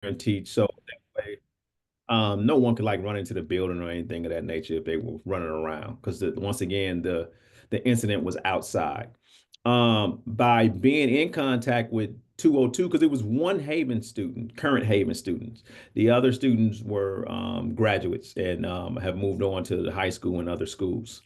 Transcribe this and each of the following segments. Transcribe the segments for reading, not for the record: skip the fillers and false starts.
and teach. So that way, no one could like run into the building or anything of that nature if they were running around. Because once again, the incident was outside. By being in contact with 202, because it was one Haven student, current Haven students. The other students were graduates and have moved on to the high school and other schools.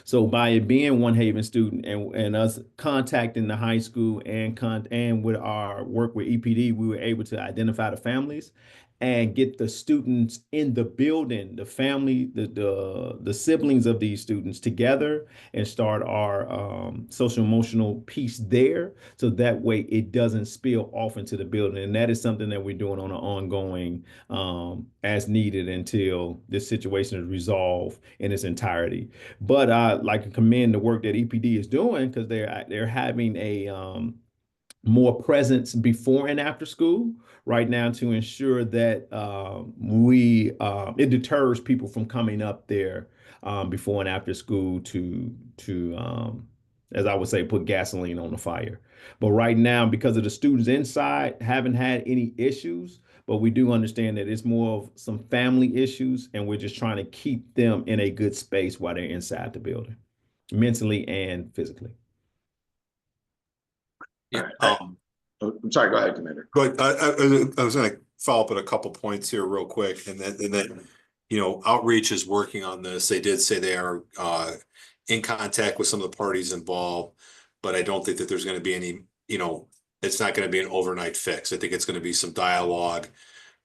So by it being one Haven student and us contacting the high school and with our work with EPD, we were able to identify the families and get the students in the building, the family, the siblings of these students together and start our social emotional piece there. So that way it doesn't spill off into the building. And that is something that we're doing on an ongoing as needed until this situation is resolved in its entirety. But I like to commend the work that EPD is doing because they're having a more presence before and after school right now to ensure that we it deters people from coming up there before and after school to as I would say put gasoline on the fire. But right now, because of the students inside, haven't had any issues. But we do understand that it's more of some family issues, and we're just trying to keep them in a good space while they're inside the building, mentally and physically. Yeah. I'm sorry, go ahead, Commander. But I was going to follow up on a couple points here real quick, and then outreach is working on this. They did say they are in contact with some of the parties involved, but I don't think that there's going to be any, it's not going to be an overnight fix. I think it's going to be some dialogue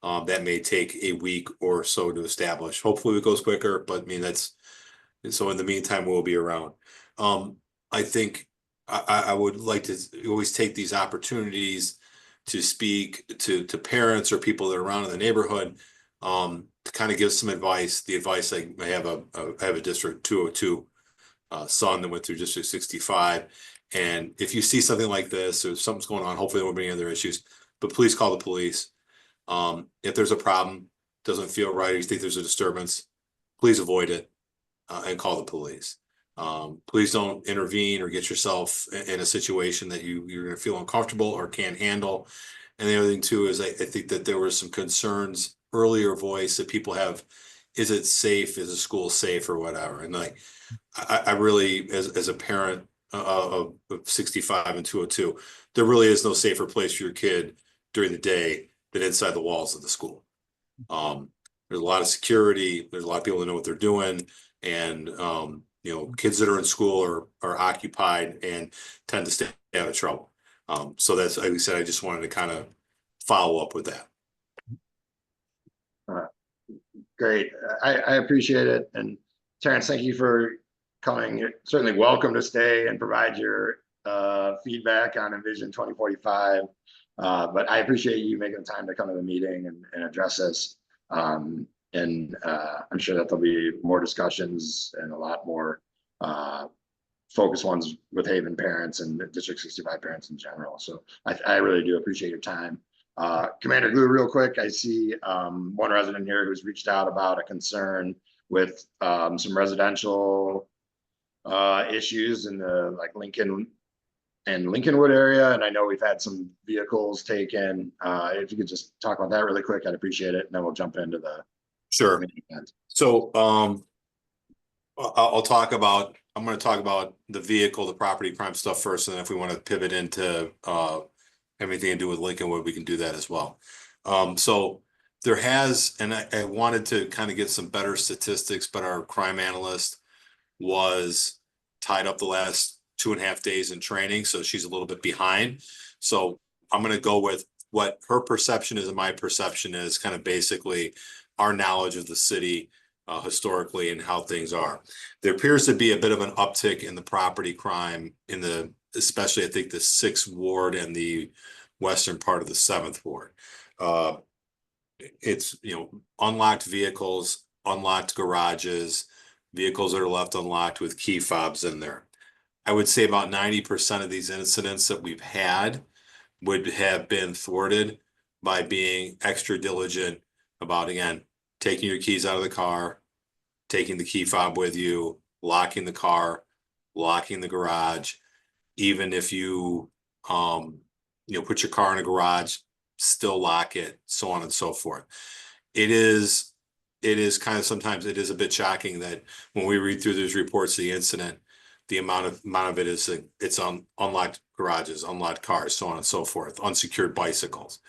that may take a week or so to establish. Hopefully it goes quicker, but I mean, so in the meantime, we'll be around. I think I would like to always take these opportunities to speak to parents or people that are around in the neighborhood to kind of give some advice. The advice I have a District 202 son that went through District 65. And if you see something like this or something's going on, hopefully there won't be any other issues, but please call the police. If there's a problem, doesn't feel right, or you think there's a disturbance, please avoid it and call the police. Please don't intervene or get yourself in a situation that you're going to feel uncomfortable or can't handle. And the other thing too is I think that there were some concerns earlier voice that people have, is it safe? Is the school safe or whatever? And like, I really, as a parent of 65 and 202, there really is no safer place for your kid during the day than inside the walls of the school. There's a lot of security. There's a lot of people that know what they're doing. And, kids that are in school are occupied and tend to stay out of trouble. So that's, like I said, I just wanted to kind of follow up with that. Great. I appreciate it. And Terrence, thank you for coming. You're certainly welcome to stay and provide your feedback on Envision 2045. But I appreciate you making the time to come to the meeting and address this. And I'm sure that there'll be more discussions and a lot more focused ones with Haven parents and District 65 parents in general. So I really do appreciate your time. Commander Glue, real quick, I see one resident here who's reached out about a concern with some residential issues in the Lincoln and Lincolnwood area. And I know we've had some vehicles taken. If you could just talk about that really quick, I'd appreciate it. And then we'll jump into the Sure. So I'm going to talk about the vehicle, the property crime stuff first. And then if we want to pivot into everything to do with Lincolnwood, we can do that as well. So there has, and I wanted to kind of get some better statistics, but our crime analyst was tied up the last 2.5 days in training. So she's a little bit behind. So I'm going to go with what her perception is and my perception is, kind of basically our knowledge of the city historically and how things are. There appears to be a bit of an uptick in the property crime especially I think the 6th ward and the western part of the 7th ward. It's, unlocked vehicles, unlocked garages, vehicles that are left unlocked with key fobs in there. I would say about 90% of these incidents that we've had would have been thwarted by being extra diligent about, again, taking your keys out of the car, taking the key fob with you, locking the car, locking the garage. Even if you, put your car in a garage, still lock it, so on and so forth. It is kind of, sometimes it is a bit shocking that when we read through these reports of the incident, the amount of it is, it's on unlocked garages, unlocked cars, so on and so forth, unsecured bicycles.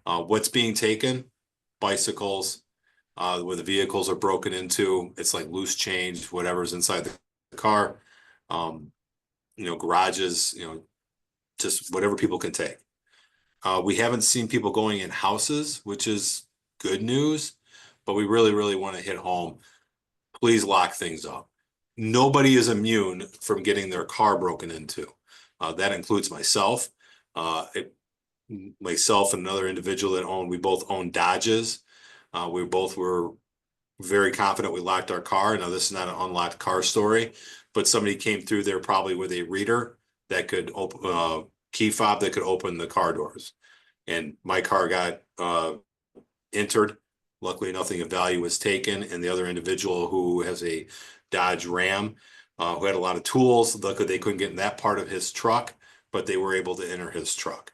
What's being taken? Bicycles, where the vehicles are broken into, it's like loose change, whatever's inside the car. Garages, just whatever people can take. We haven't seen people going in houses, which is good news, but we really, really want to hit home. Please lock things up. Nobody is immune from getting their car broken into. That includes myself. Myself and another individual that we both own Dodges. We both were very confident we locked our car. Now, this is not an unlocked car story, but somebody came through there probably with a reader that could open, key fob that could open the car doors. And my car got entered. Luckily, nothing of value was taken. And the other individual, who has a Dodge Ram, who had a lot of tools, luckily they couldn't get in that part of his truck, but they were able to enter his truck.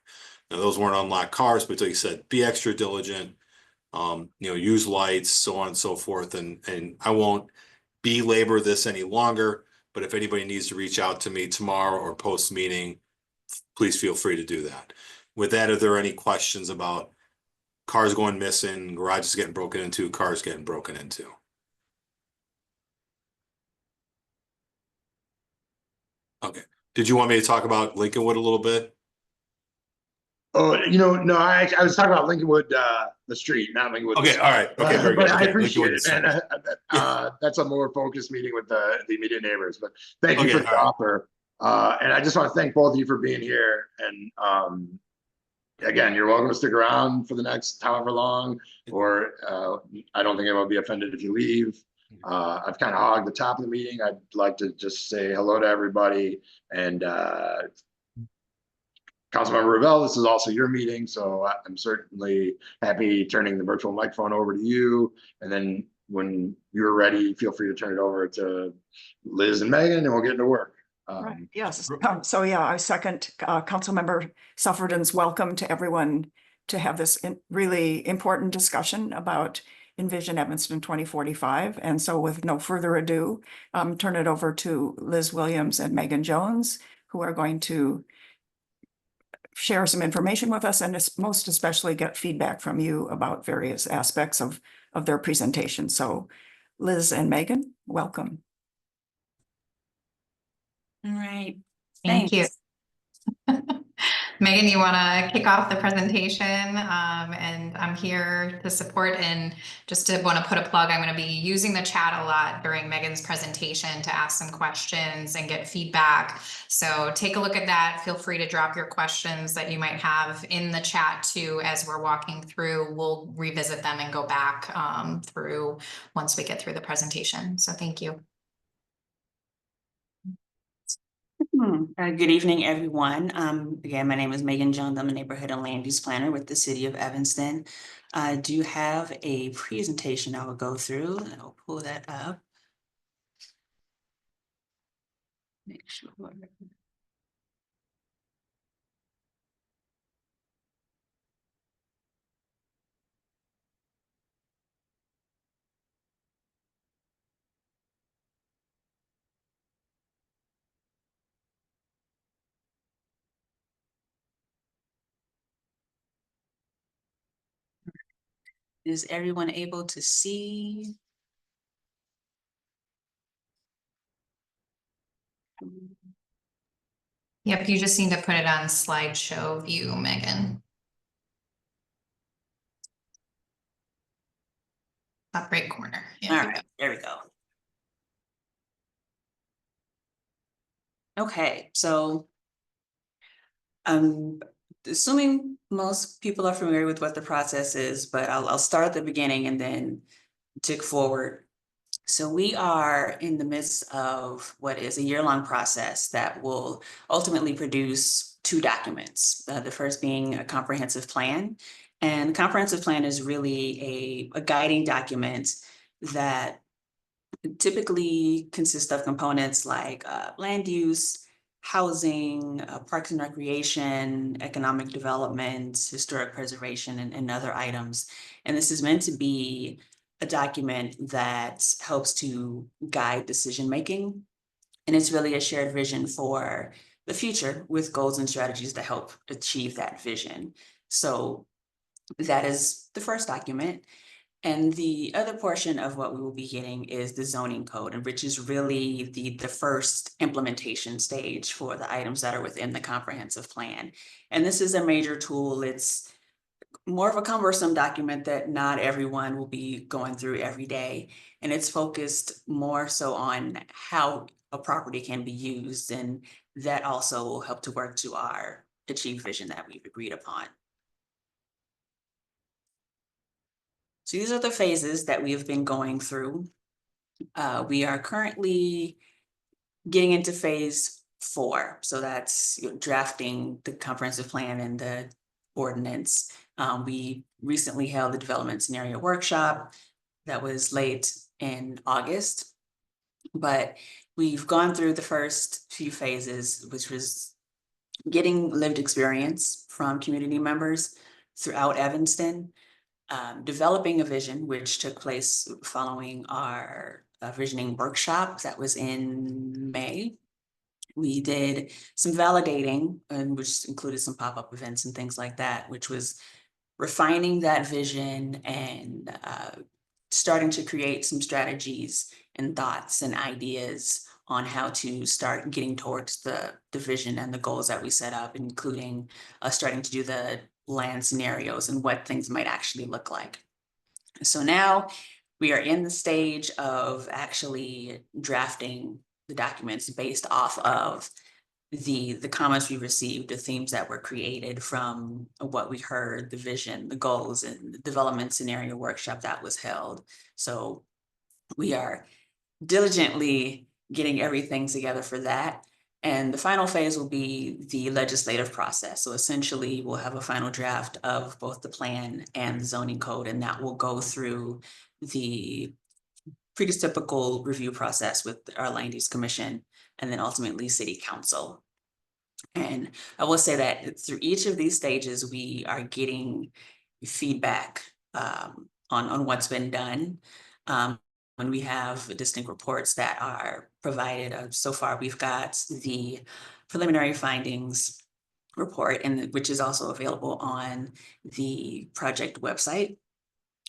Now, those weren't unlocked cars, but like you said, be extra diligent, use lights, so on and so forth. And I won't belabor this any longer, but if anybody needs to reach out to me tomorrow or post meeting, please feel free to do that. With that, are there any questions about cars going missing, garages getting broken into, cars getting broken into? Okay. Did you want me to talk about Lincolnwood a little bit? Oh, no, I was talking about Lincolnwood, the street, not Lincolnwood. Okay, all right. Okay, very good. But I Okay, appreciate Lincolnwood it, man. That's a more focused meeting with the immediate neighbors, but thank you for the offer. And I just want to thank both of you for being here. And again, you're welcome to stick around for the next however long, or I don't think I will be offended if you leave. I've kind of hogged the top of the meeting. I'd like to just say hello to everybody. And Councilmember Revelle, this is also your meeting, so I'm certainly happy turning the virtual microphone over to you. And then when you're ready, feel free to turn it over to Liz and Megan, and we'll get into work. Right. Yes. So yeah, I second Councilmember Suffredin's welcome to everyone to have this really important discussion about Envision Evanston 2045. And so with no further ado, turn it over to Liz Williams and Megan Jones, who are going to share some information with us and most especially get feedback from you about various aspects of their presentation. So Liz and Megan, welcome. All right. Thank you. Megan, you want to kick off the presentation? And I'm here to support, and just to want to put a plug, I'm going to be using the chat a lot during Megan's presentation to ask some questions and get feedback. So take a look at that. Feel free to drop your questions that you might have in the chat too, as we're walking through. We'll revisit them and go back through once we get through the presentation. So thank you. Good evening, everyone. Again, my name is Megan Jones. I'm a neighborhood and land use planner with the city of Evanston. I do have a presentation I will go through, and I'll pull that up. Make sure. Is everyone able to see? Yep, you just need to put it on slideshow view, Megan. Top right corner. Yeah, all right, there we go. Okay, so assuming most people are familiar with what the process is, but I'll start at the beginning and then tick forward. So we are in the midst of what is a year-long process that will ultimately produce two documents. The first being a comprehensive plan. And the comprehensive plan is really a guiding document that typically consists of components like land use, housing, parks and recreation, economic development, historic preservation, and other items. And this is meant to be a document that helps to guide decision-making. And it's really a shared vision for the future with goals and strategies to help achieve that vision. So that is the first document. And the other portion of what we will be getting is the zoning code, and which is really the first implementation stage for the items that are within the comprehensive plan. And this is a major tool. It's more of a cumbersome document that not everyone will be going through every day. And it's focused more so on how a property can be used. And that also will help to work to our achieved vision that we've agreed upon. So these are the phases that we have been going through. We are currently getting into phase 4. So that's drafting the comprehensive plan and the ordinance. We recently held the development scenario workshop that was late in August, but we've gone through the first few phases, which was getting lived experience from community members throughout Evanston, developing a vision, which took place following our visioning workshop that was in May. We did some validating, which included some pop-up events and things like that, which was refining that vision and starting to create some strategies and thoughts and ideas on how to start getting towards the vision and the goals that we set up, including starting to do the land scenarios and what things might actually look like. So now we are in the stage of actually drafting the documents based off of the comments we received, the themes that were created from what we heard, the vision, the goals, and the development scenario workshop that was held. So we are diligently getting everything together for that. And the final phase will be the legislative process. So essentially, we'll have a final draft of both the plan and the zoning code, and that will go through the prototypical review process with our Land Use Commission, and then ultimately City Council. And I will say that through each of these stages, we are getting feedback on what's been done. When we have distinct reports that are provided, so far we've got the preliminary findings report, and which is also available on the project website.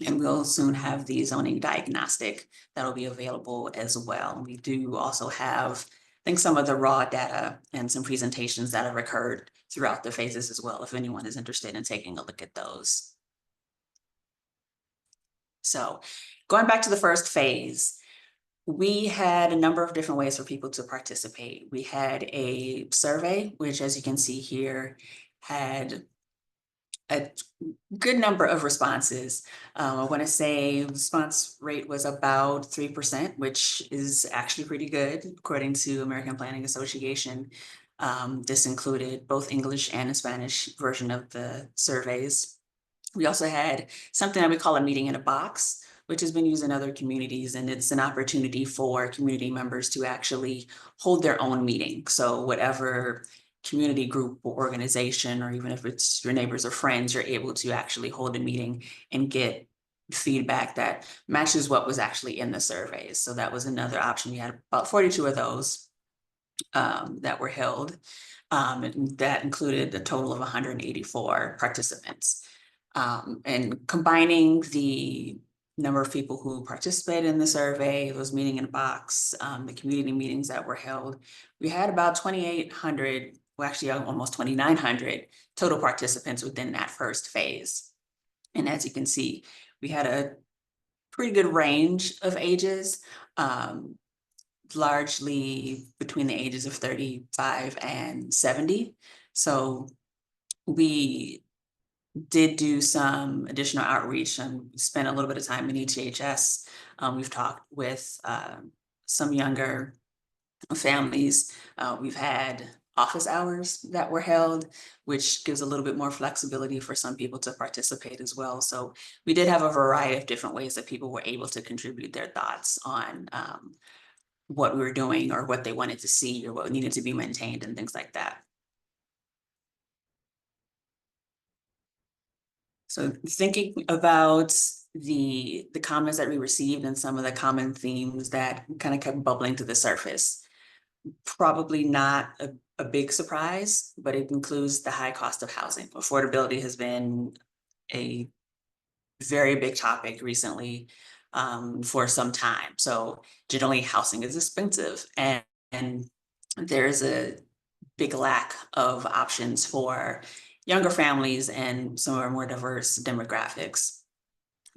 And we'll soon have the zoning diagnostic that'll be available as well. We do also have, I think, some of the raw data and some presentations that have occurred throughout the phases as well, if anyone is interested in taking a look at those. So going back to the first phase, we had a number of different ways for people to participate. We had a survey, which, as you can see here, had a good number of responses. I want to say the response rate was about 3%, which is actually pretty good, according to American Planning Association. This included both English and a Spanish version of the surveys. We also had something that we call a meeting in a box, which has been used in other communities, and it's an opportunity for community members to actually hold their own meeting. So whatever community group or organization, or even if it's your neighbors or friends, you're able to actually hold a meeting and get feedback that matches what was actually in the surveys. So that was another option. We had about 42 of those that were held. And that included a total of 184 participants. And combining the number of people who participated in the survey, those meeting in a box, the community meetings that were held, we had about 2,800, well, actually almost 2,900 total participants within that first phase. And as you can see, we had a pretty good range of ages, largely between the ages of 35 and 70. So we did do some additional outreach and spent a little bit of time in ETHS. We've talked with some younger families. We've had office hours that were held, which gives a little bit more flexibility for some people to participate as well. So we did have a variety of different ways that people were able to contribute their thoughts on what we were doing or what they wanted to see or what needed to be maintained and things like that. So thinking about the comments that we received and some of the common themes that kind of kept bubbling to the surface, probably not a big surprise, but it includes the high cost of housing. Affordability has been a very big topic recently for some time. So generally housing is expensive and there's a big lack of options for younger families and some of our more diverse demographics.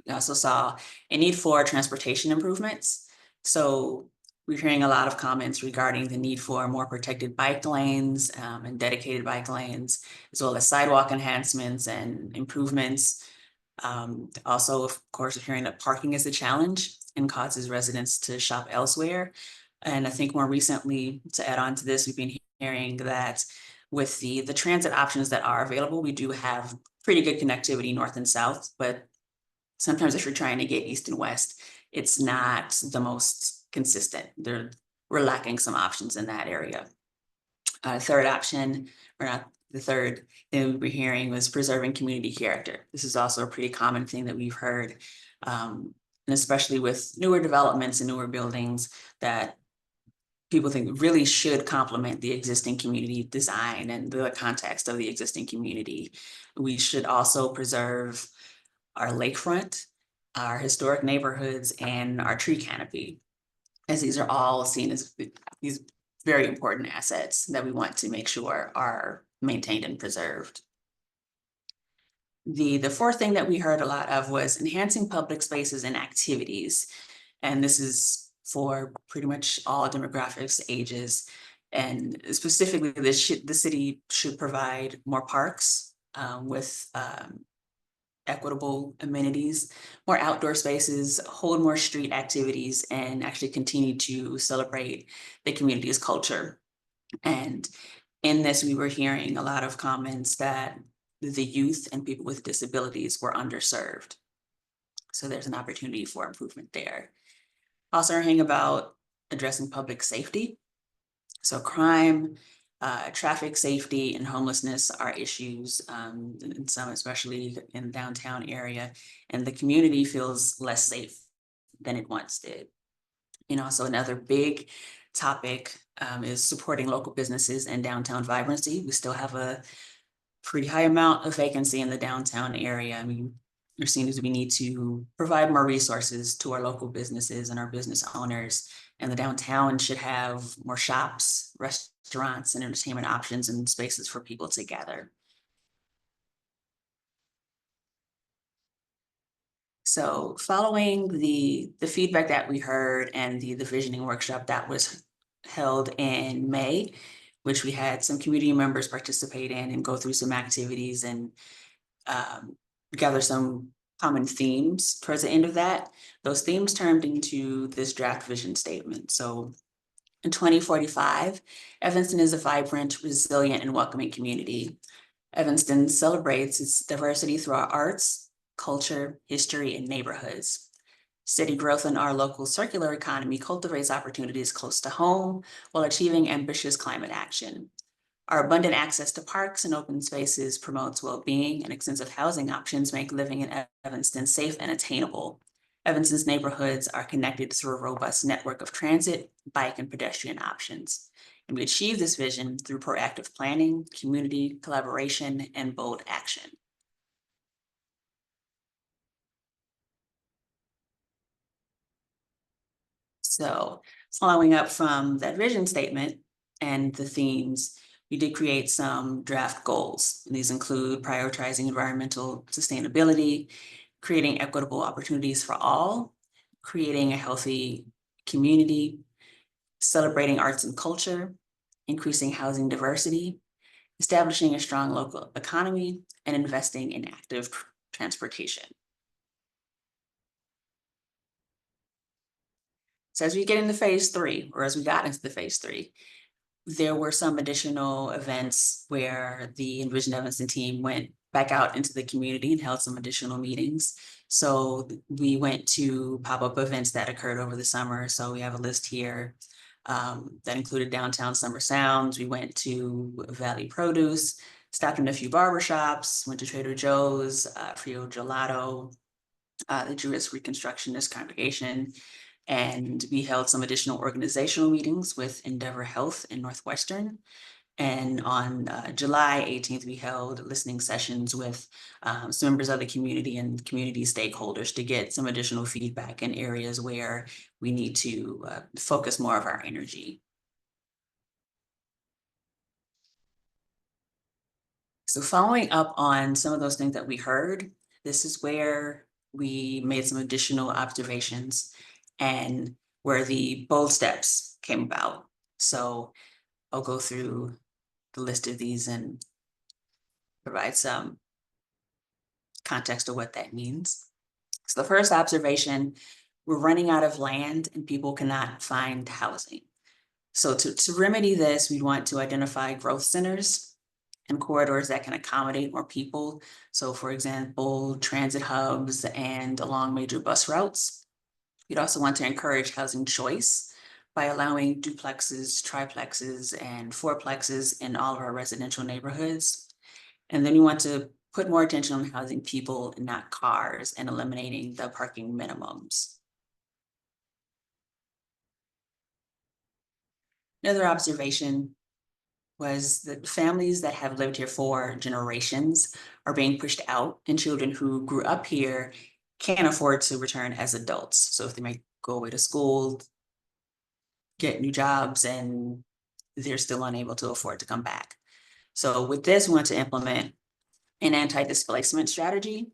We also saw a need for transportation improvements. So we're hearing a lot of comments regarding the need for more protected bike lanes and dedicated bike lanes, as well as sidewalk enhancements and improvements. Also, of course, we're hearing that parking is a challenge and causes residents to shop elsewhere. And I think more recently, to add on to this, we've been hearing that with the transit options that are available, we do have pretty good connectivity north and south, but sometimes if you're trying to get east and west, it's not the most consistent. We're lacking some options in that area. Third option, or not the third thing we were hearing, was preserving community character. This is also a pretty common thing that we've heard, and especially with newer developments and newer buildings that people think really should complement the existing community design and the context of the existing community. We should also preserve our lakefront, our historic neighborhoods, and our tree canopy, as these are all seen as these very important assets that we want to make sure are maintained and preserved. The fourth thing that we heard a lot of was enhancing public spaces and activities. And this is for pretty much all demographics, ages, and specifically the city should provide more parks with equitable amenities, more outdoor spaces, hold more street activities, and actually continue to celebrate the community's culture. And in this, we were hearing a lot of comments that the youth and people with disabilities were underserved. So there's an opportunity for improvement there. Also hearing about addressing public safety. So crime, traffic safety, and homelessness are issues, and some especially in the downtown area, and the community feels less safe than it once did. And also another big topic is supporting local businesses and downtown vibrancy. We still have a pretty high amount of vacancy in the downtown area. I mean, we're seeing as we need to provide more resources to our local businesses and our business owners. And the downtown should have more shops, restaurants, and entertainment options and spaces for people to gather. So following the feedback that we heard and the visioning workshop that was held in May, which we had some community members participate in and go through some activities and gather some common themes towards the end of that. Those themes turned into this draft vision statement. So in 2045, Evanston is a vibrant, resilient, and welcoming community. Evanston celebrates its diversity through our arts, culture, history, and neighborhoods. Steady growth in our local circular economy cultivates opportunities close to home while achieving ambitious climate action. Our abundant access to parks and open spaces promotes well-being, and extensive housing options make living in Evanston safe and attainable. Evanston's neighborhoods are connected through a robust network of transit, bike, and pedestrian options. And we achieve this vision through proactive planning, community collaboration, and bold action. So following up from that vision statement and the themes, we did create some draft goals. And these include prioritizing environmental sustainability, creating equitable opportunities for all, creating a healthy community, celebrating arts and culture, increasing housing diversity, establishing a strong local economy, and investing in active transportation. So as we get into phase 3, or as we got into the phase 3, there were some additional events where the Envision Evanston team went back out into the community and held some additional meetings. So we went to pop-up events that occurred over the summer. So we have a list here that included downtown Summer Sounds. We went to Valley Produce, stopped in a few barbershops, went to Trader Joe's, Frio Gelato, the Jewish Reconstructionist Congregation, and we held some additional organizational meetings with Endeavor Health in Northwestern. And on July 18th, we held listening sessions with some members of the community and community stakeholders to get some additional feedback in areas where we need to focus more of our energy. So following up on some of those things that we heard, this is where we made some additional observations and where the bold steps came about. So I'll go through the list of these and provide some context of what that means. So the first observation, we're running out of land and people cannot find housing. So to remedy this, we want to identify growth centers and corridors that can accommodate more people. So for example, transit hubs and along major bus routes. We'd also want to encourage housing choice by allowing duplexes, triplexes, and fourplexes in all of our residential neighborhoods. And then we want to put more attention on housing people and not cars and eliminating the parking minimums. Another observation was that families that have lived here for generations are being pushed out, and children who grew up here can't afford to return as adults. So if they might go away to school, get new jobs, and they're still unable to afford to come back. So with this, we want to implement an anti-displacement strategy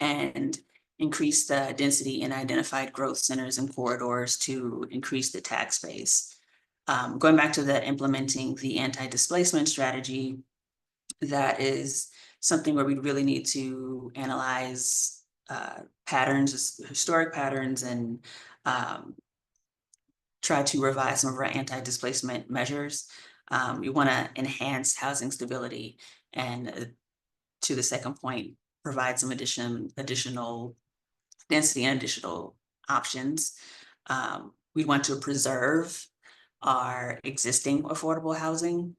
and increase the density in identified growth centers and corridors to increase the tax base. Going back to that, implementing the anti-displacement strategy, that is something where we really need to analyze patterns, historic patterns, and try to revise some of our anti-displacement measures. We want to enhance housing stability, and to the second point, provide some additional density and additional options. We want to preserve our existing affordable housing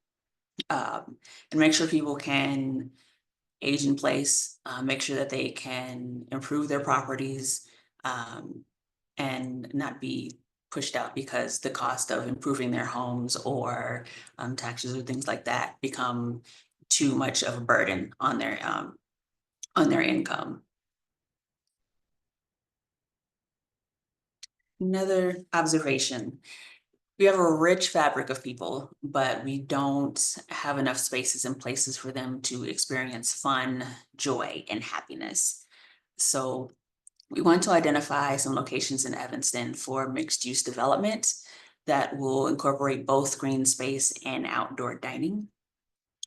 and make sure people can age in place, make sure that they can improve their properties and not be pushed out because the cost of improving their homes or taxes or things like that become too much of a burden on their income. Another observation. We have a rich fabric of people, but we don't have enough spaces and places for them to experience fun, joy, and happiness. So we want to identify some locations in Evanston for mixed-use development that will incorporate both green space and outdoor dining.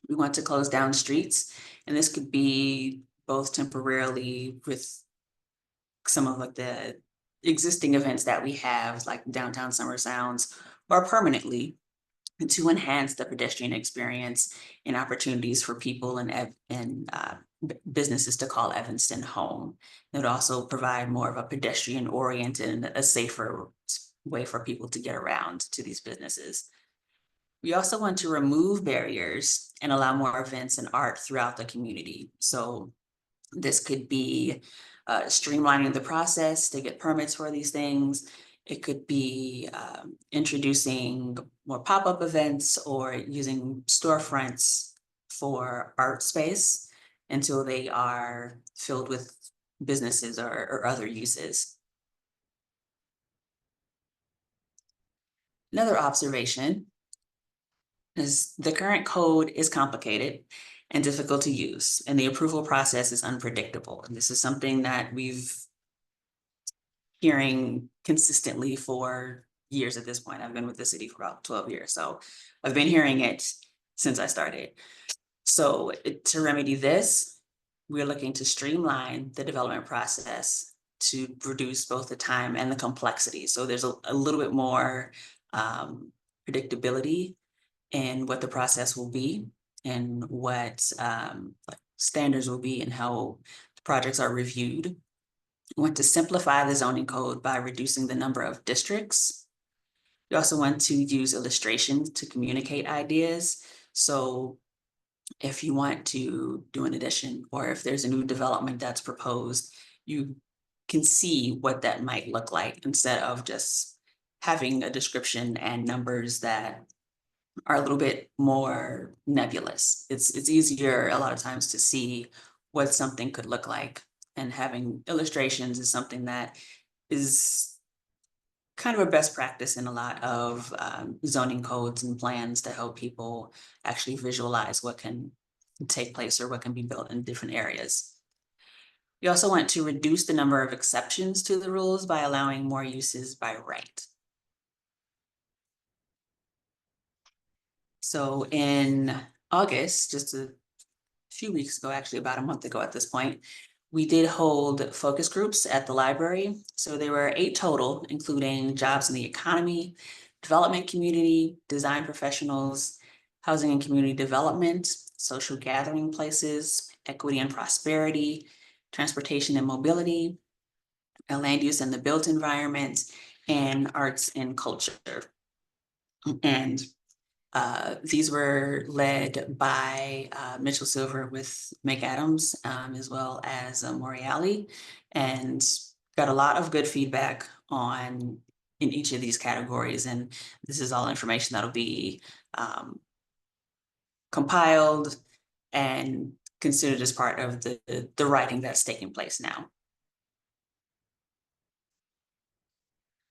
We want to close down streets, and this could be both temporarily with some of like the existing events that we have, like downtown Summer Sounds, or permanently, and to enhance the pedestrian experience and opportunities for people and businesses to call Evanston home. It would also provide more of a pedestrian-oriented and a safer way for people to get around to these businesses. We also want to remove barriers and allow more events and art throughout the community. So this could be streamlining the process to get permits for these things. It could be introducing more pop-up events or using storefronts for art space until they are filled with businesses or other uses. Another observation is the current code is complicated and difficult to use, and the approval process is unpredictable. And this is something that we've hearing consistently for years at this point. I've been with the city for about 12 years, so I've been hearing it since I started. So to remedy this, we're looking to streamline the development process to reduce both the time and the complexity. So there's a little bit more predictability in what the process will be and what standards will be and how projects are reviewed. We want to simplify the zoning code by reducing the number of districts. We also want to use illustrations to communicate ideas. So if you want to do an addition, or if there's a new development that's proposed, you can see what that might look like instead of just having a description and numbers that are a little bit more nebulous. It's easier a lot of times to see what something could look like, and having illustrations is something that is kind of a best practice in a lot of zoning codes and plans to help people actually visualize what can take place or what can be built in different areas. We also want to reduce the number of exceptions to the rules by allowing more uses by right. So in August, just a few weeks ago, actually about a month ago at this point, we did hold focus groups at the library. So there were 8 total, including jobs in the economy, development community, design professionals, housing and community development, social gathering places, equity and prosperity, transportation and mobility, land use and the built environment, and arts and culture. And these were led by Mitchell Silver with McAdams, as well as Moriali, and got a lot of good feedback in each of these categories. And this is all information that'll be compiled and considered as part of the writing that's taking place now.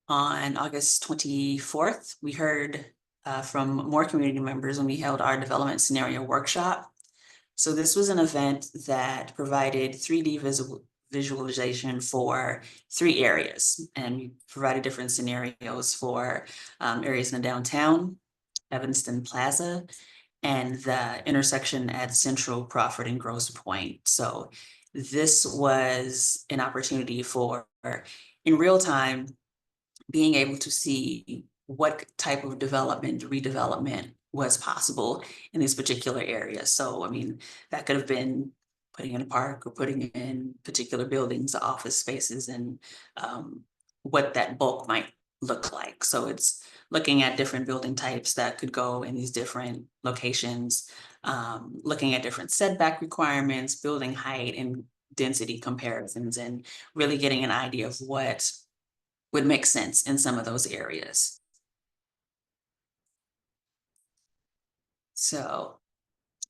On August 24th, we heard from more community members when we held our development scenario workshop. So this was an event that provided 3D visualization for 3 areas, and we provided different scenarios for areas in the downtown, Evanston Plaza, and the intersection at Central, Crawford, and Grosse Pointe. So this was an opportunity for, in real time, being able to see what type of redevelopment was possible in these particular areas. So, I mean, that could have been putting in a park or putting in particular buildings, office spaces, and what that bulk might look like. So it's looking at different building types that could go in these different locations, looking at different setback requirements, building height and density comparisons, and really getting an idea of what would make sense in some of those areas. So,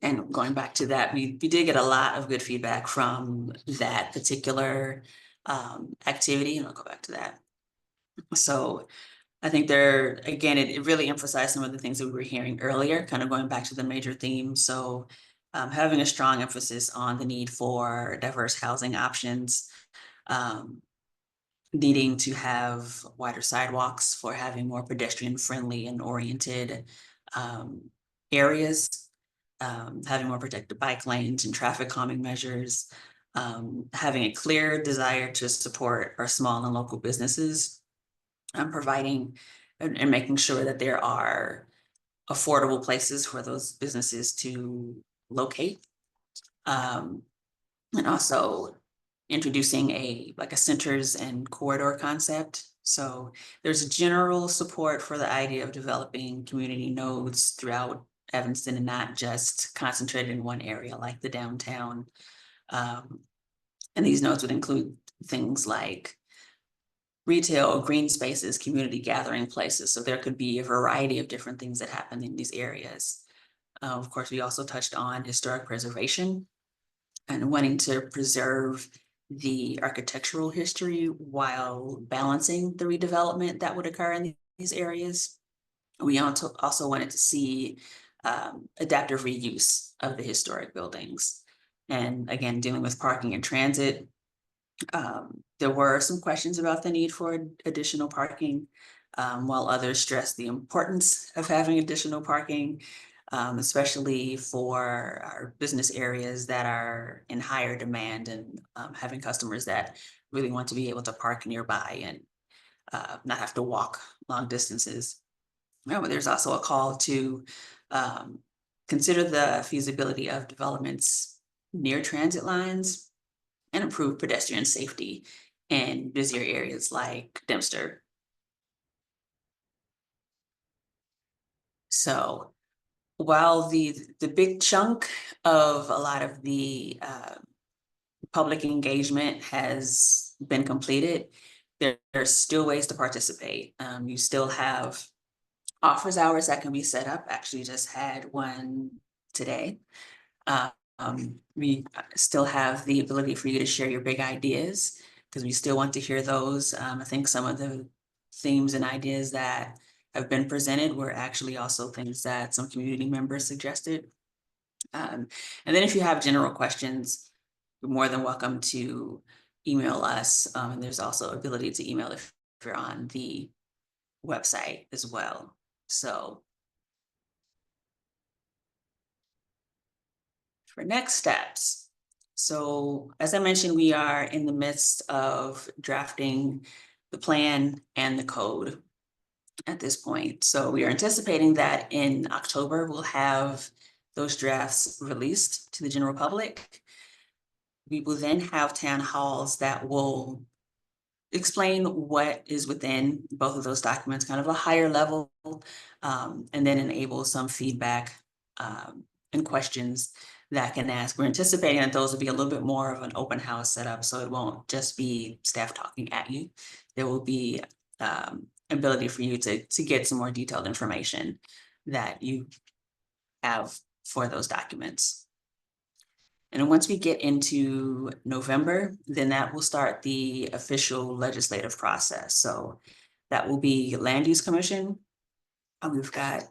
and going back to that, we did get a lot of good feedback from that particular activity, and I'll go back to that. So I think again, it really emphasized some of the things that we were hearing earlier, kind of going back to the major themes. So having a strong emphasis on the need for diverse housing options, needing to have wider sidewalks for having more pedestrian friendly and oriented areas, having more protected bike lanes and traffic calming measures, having a clear desire to support our small and local businesses, providing and making sure that there are affordable places for those businesses to locate, and also introducing a centers and corridor concept. So there's a general support for the idea of developing community nodes throughout Evanston and not just concentrated in one area like the downtown. And these nodes would include things like retail, green spaces, community gathering places. So there could be a variety of different things that happen in these areas. Of course, we also touched on historic preservation and wanting to preserve the architectural history while balancing the redevelopment that would occur in these areas. We also wanted to see adaptive reuse of the historic buildings. And again, dealing with parking and transit, there were some questions about the need for additional parking, while others stressed the importance of having additional parking, especially for our business areas that are in higher demand, and having customers that really want to be able to park nearby and not have to walk long distances. There's also a call to consider the feasibility of developments near transit lines and improve pedestrian safety in busier areas like Dempster. So while the big chunk of a lot of the public engagement has been completed, there's still ways to participate. You still have offers hours that can be set up. Actually just had one today. We still have the ability for you to share your big ideas because we still want to hear those. I think some of the themes and ideas that have been presented were actually also things that some community members suggested. And then if you have general questions, you're more than welcome to email us. And there's also ability to email if you're on the website as well. So for next steps. So as I mentioned, we are in the midst of drafting the plan and the code at this point. So we are anticipating that in October, we'll have those drafts released to the general public. We will then have town halls that will explain what is within both of those documents, kind of a higher level, and then enable some feedback and questions that can ask. We're anticipating that those will be a little bit more of an open house setup, so it won't just be staff talking at you. There will be ability for you to get some more detailed information that you have for those documents. And then once we get into November, then that will start the official legislative process. So that will be Land Use Commission. We've got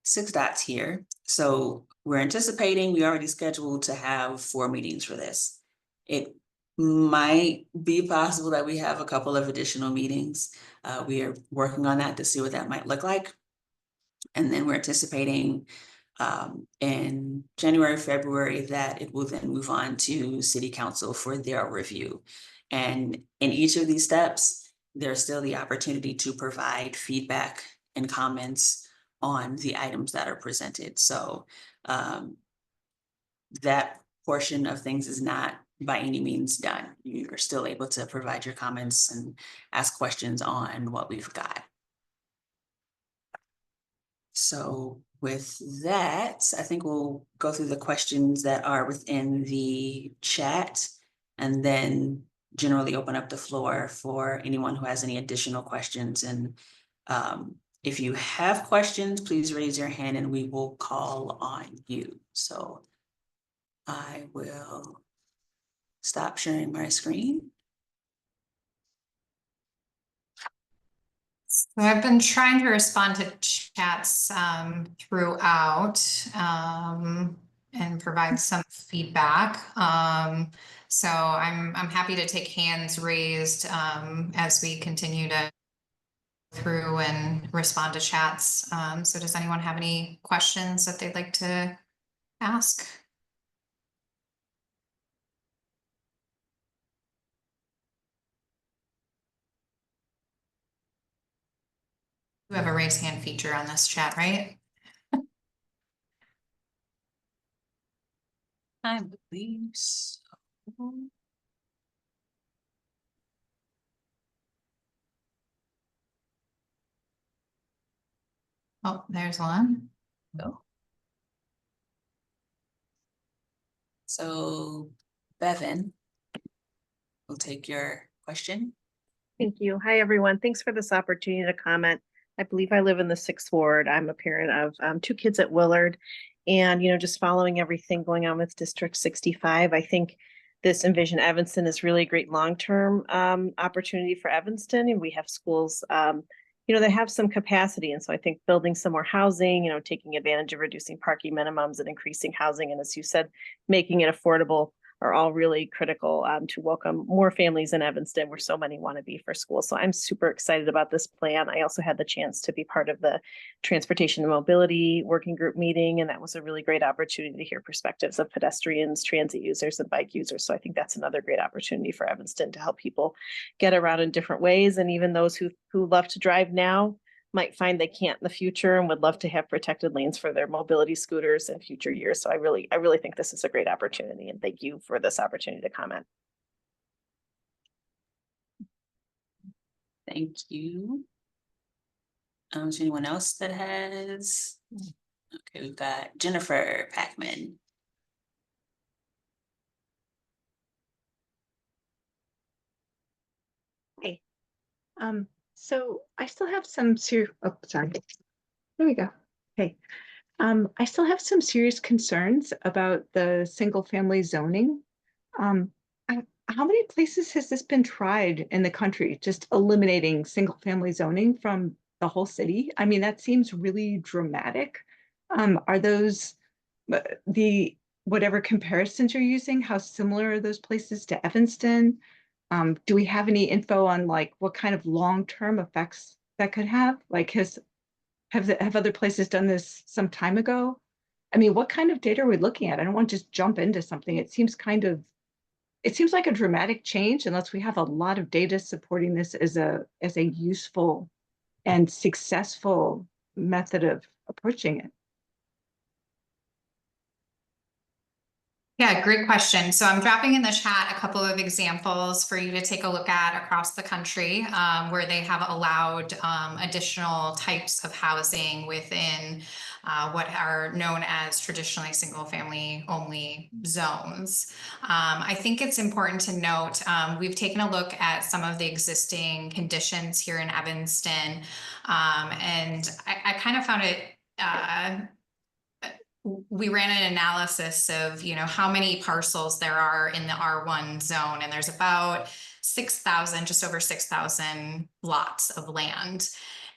6 dots here. So we're anticipating, we already scheduled to have 4 meetings for this. It might be possible that we have a couple of additional meetings. We are working on that to see what that might look like. And then we're anticipating in January, February, that it will then move on to City Council for their review. And in each of these steps, there's still the opportunity to provide feedback and comments on the items that are presented. So that portion of things is not by any means done. You're still able to provide your comments and ask questions on what we've got. So with that, I think we'll go through the questions that are within the chat and then generally open up the floor for anyone who has any additional questions. And if you have questions, please raise your hand and we will call on you. So I will stop sharing my screen. So I've been trying to respond to chats throughout and provide some feedback. So I'm happy to take hands raised as we continue to through and respond to chats. So does anyone have any questions that they'd like to ask? We have a raise hand feature on this chat, right? I believe so. Oh, there's one. No. So Bevan, we'll take your question. Thank you. Hi, everyone. Thanks for this opportunity to comment. I believe I live in the 6th Ward. I'm a parent of 2 kids at Willard. And, just following everything going on with District 65, I think this Envision Evanston is really a great long-term opportunity for Evanston. And we have schools, they have some capacity. And so I think building some more housing, taking advantage of reducing parking minimums and increasing housing. And as you said, making it affordable are all really critical to welcome more families in Evanston, where so many want to be for school. So I'm super excited about this plan. I also had the chance to be part of the Transportation and Mobility Working Group meeting, and that was a really great opportunity to hear perspectives of pedestrians, transit users, and bike users. So I think that's another great opportunity for Evanston to help people get around in different ways. And even those who love to drive now, might find they can't in the future and would love to have protected lanes for their mobility scooters in future years. So I really think this is a great opportunity, and thank you for this opportunity to comment. Thank you. Is there anyone else that has? Okay, we've got Jennifer Packman. Hey, so I still have some sorry. There we go. Okay. I still have some serious concerns about the single family zoning. How many places has this been tried in the country, just eliminating single family zoning from the whole city? I mean, that seems really dramatic. Are those the whatever comparisons you're using, how similar are those places to Evanston? Do we have any info on like what kind of long-term effects that could have? Like have other places done this some time ago? I mean, what kind of data are we looking at? I don't want to just jump into something. It seems like a dramatic change unless we have a lot of data supporting this as a useful and successful method of approaching it. Yeah, great question. So I'm dropping in the chat a couple of examples for you to take a look at across the country where they have allowed additional types of housing within what are known as traditionally single family only zones. I think it's important to note, we've taken a look at some of the existing conditions here in Evanston, and I kind of found it we ran an analysis of, how many parcels there are in the R1 zone, and there's about 6,000, just over 6,000 lots of land.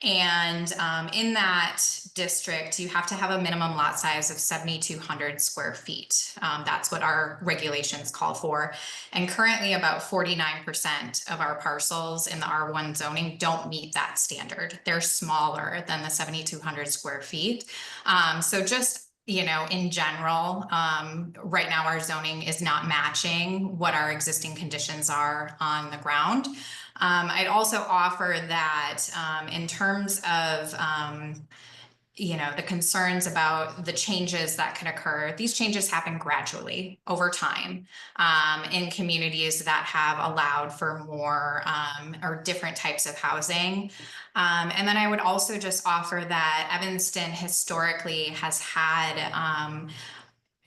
And in that district, you have to have a minimum lot size of 7,200 square feet. That's what our regulations call for. And currently about 49% of our parcels in the R1 zoning don't meet that standard. They're smaller than the 7,200 square feet. So just in general, right now our zoning is not matching what our existing conditions are on the ground. I'd also offer that in terms of the concerns about the changes that could occur, these changes happen gradually over time in communities that have allowed for more or different types of housing. And then I would also just offer that Evanston historically has had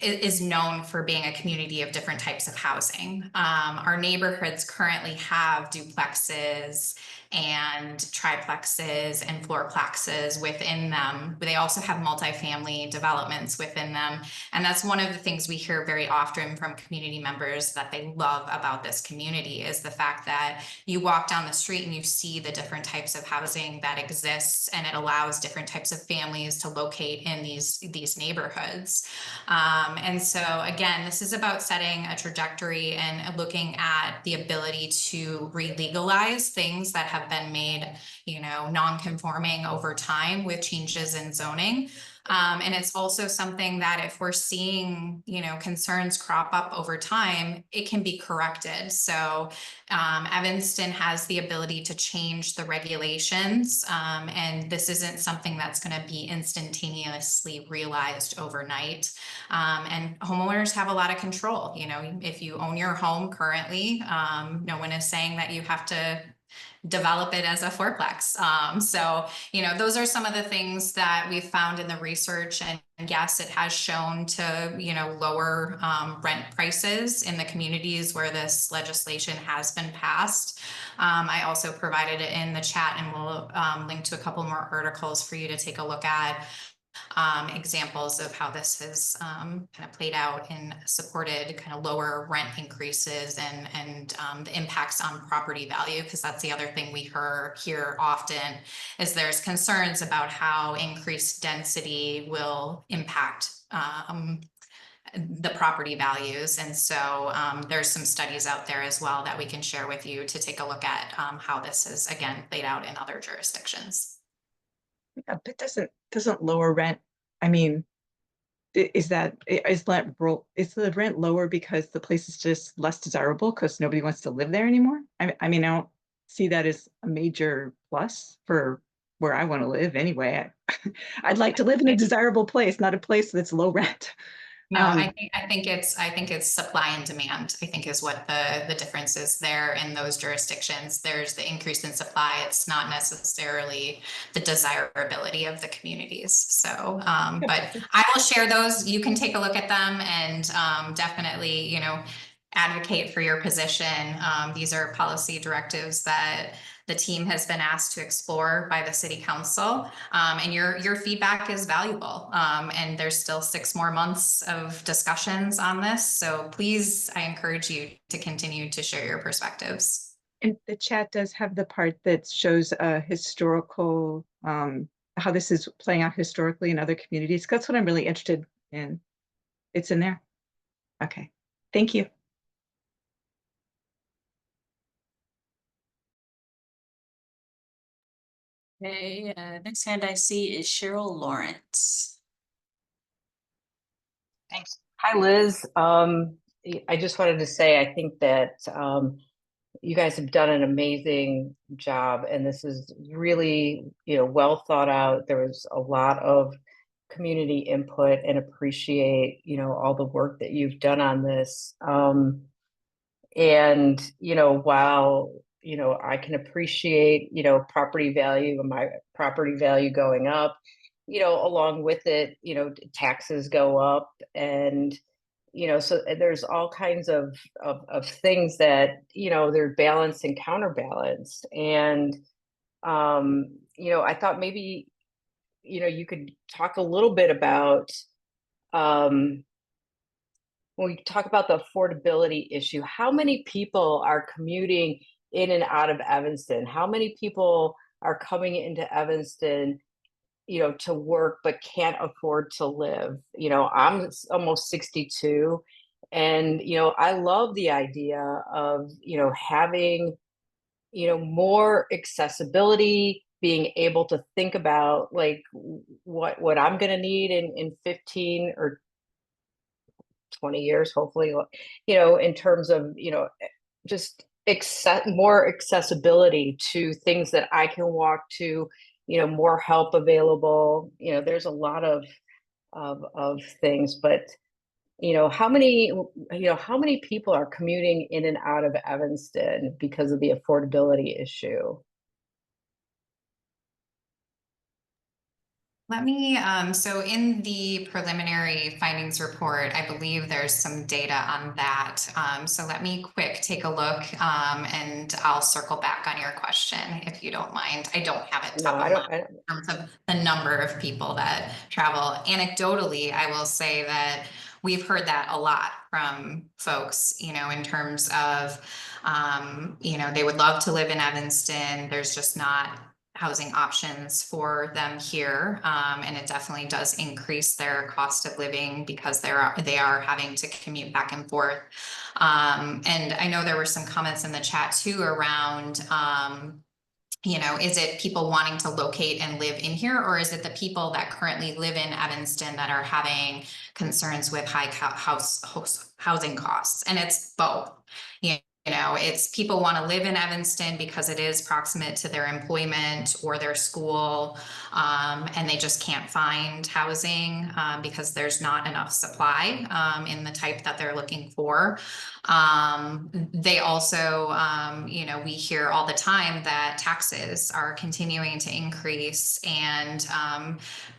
is known for being a community of different types of housing. Our neighborhoods currently have duplexes and triplexes and floorplexes within them, but they also have multifamily developments within them. And that's one of the things we hear very often from community members that they love about this community is the fact that you walk down the street and you see the different types of housing that exists, and it allows different types of families to locate in these neighborhoods. And so again, this is about setting a trajectory and looking at the ability to re-legalize things that have been made, non-conforming over time with changes in zoning. And it's also something that if we're seeing, concerns crop up over time, it can be corrected. So Evanston has the ability to change the regulations, and this isn't something that's going to be instantaneously realized overnight. And homeowners have a lot of control. If you own your home currently, no one is saying that you have to develop it as a fourplex. So, those are some of the things that we've found in the research, and yes, it has shown to, lower rent prices in the communities where this legislation has been passed. I also provided it in the chat, and we'll link to a couple more articles for you to take a look at. Examples of how this has kind of played out in supported kind of lower rent increases and the impacts on property value, because that's the other thing we hear often is there's concerns about how increased density will impact the property values. And so there's some studies out there as well that we can share with you to take a look at how this has again played out in other jurisdictions. Yeah, but doesn't lower rent. I mean, is the rent lower because the place is just less desirable because nobody wants to live there anymore? I mean, I don't see that as a major plus for where I want to live anyway. I'd like to live in a desirable place, not a place that's low rent. No, I think it's supply and demand, I think is what the difference is there in those jurisdictions. There's the increase in supply. It's not necessarily the desirability of the communities. So, but I will share those. You can take a look at them and definitely, you know, advocate for your position. These are policy directives that the team has been asked to explore by the city council. And your feedback is valuable. And there's still 6 more months of discussions on this. So please, I encourage you to continue to share your perspectives. And the chat does have the part that shows historical, how this is playing out historically in other communities. That's what I'm really interested in. It's in there. Okay, thank you. Okay, next hand I see is Cheryl Lawrence. Thanks. Hi, Liz. I just wanted to say, I think that you guys have done an amazing job, and this is really, you know, well thought out. There was a lot of community input, and appreciate, you know, all the work that you've done on this. And, you know, while, you know, I can appreciate, you know, property value and my property value going up, you know, along with it, you know, taxes go up, and, you know, so there's all kinds of things that, you know, they're balanced and counterbalanced. And, you know, I thought maybe, you know, you could talk a little bit about, when we talk about the affordability issue, how many people are commuting in and out of Evanston? How many people are coming into Evanston, you know, to work, but can't afford to live? You know, I'm almost 62, and, you know, I love the idea of, you know, having, you know, more accessibility, being able to think about like what I'm going to need in 15 or 20 years, hopefully, you know, in terms of, you know, just more accessibility to things that I can walk to, you know, more help available. You know, there's a lot of things, but, you know, how many people are commuting in and out of Evanston because of the affordability issue? Let me, so in the preliminary findings report, I believe there's some data on that. So let me take a look, and I'll circle back on your question if you don't mind. I don't have it top of mind in terms of the number of people that travel. Anecdotally, I will say that we've heard that a lot from folks, you know, in terms of, you know, they would love to live in Evanston. There's just not housing options for them here. And it definitely does increase their cost of living because they are having to commute back and forth. And I know there were some comments in the chat too around, you know, is it people wanting to locate and live in here, or is it the people that currently live in Evanston that are having concerns with high housing costs? And it's both. You know, it's people want to live in Evanston because it is proximate to their employment or their school, and they just can't find housing because there's not enough supply in the type that they're looking for. They also, you know, we hear all the time that taxes are continuing to increase, and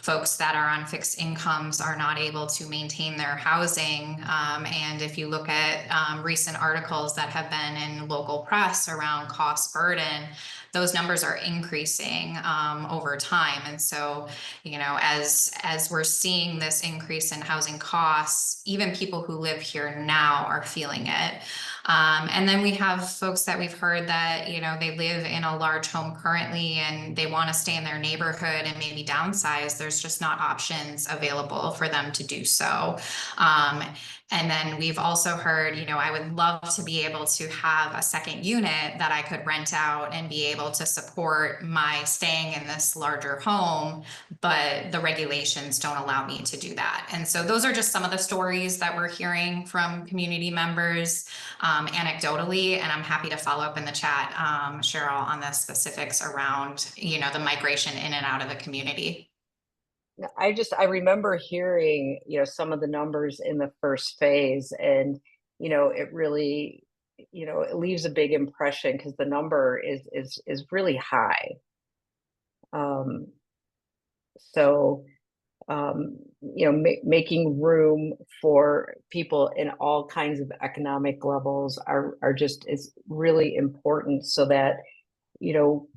folks that are on fixed incomes are not able to maintain their housing. And if you look at recent articles that have been in local press around cost burden, those numbers are increasing over time. And so, you know, as we're seeing this increase in housing costs, even people who live here now are feeling it. And then we have folks that we've heard that, you know, they live in a large home currently and they want to stay in their neighborhood and maybe downsize. There's just not options available for them to do so. And then we've also heard, you know, I would love to be able to have a second unit that I could rent out and be able to support my staying in this larger home, but the regulations don't allow me to do that. And so those are just some of the stories that we're hearing from community members. anecdotally, and I'm happy to follow up in the chat, Cheryl, on the specifics around, the migration in and out of the community. I remember hearing, some of the numbers in the first phase, and, it really, it leaves a big impression because the number is really high. Making room for people in all kinds of economic levels is really important so that,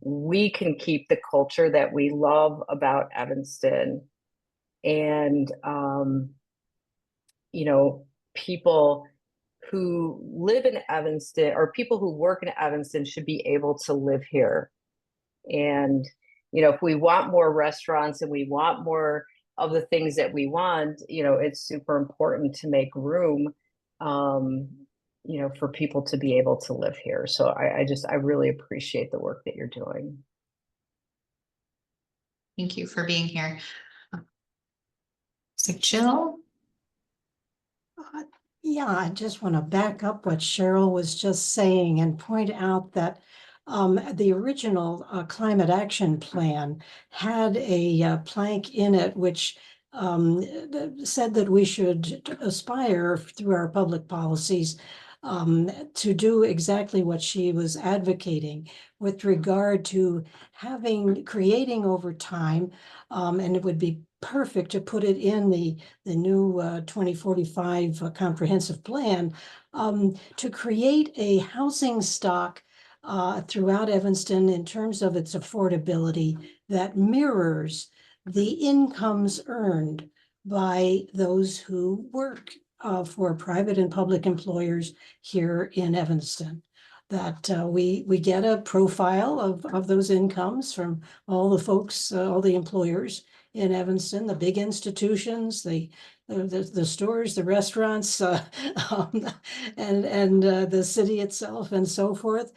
we can keep the culture that we love about Evanston, and, people who live in Evanston or people who work in Evanston should be able to live here. And, if we want more restaurants and we want more of the things that we want, it's super important to make room, for people to be able to live here. So I really appreciate the work that you're doing. Thank you for being here. So Jill? Yeah, I just want to back up what Cheryl was just saying and point out that the original climate action plan had a plank in it which said that we should aspire through our public policies to do exactly what she was advocating with regard to creating over time, and it would be perfect to put it in the new 2045 comprehensive plan, to create a housing stock throughout Evanston in terms of its affordability that mirrors the incomes earned by those who work for private and public employers here in Evanston. That we get a profile of those incomes from all the folks, all the employers in Evanston, the big institutions, the stores, the restaurants, and the city itself, and so forth.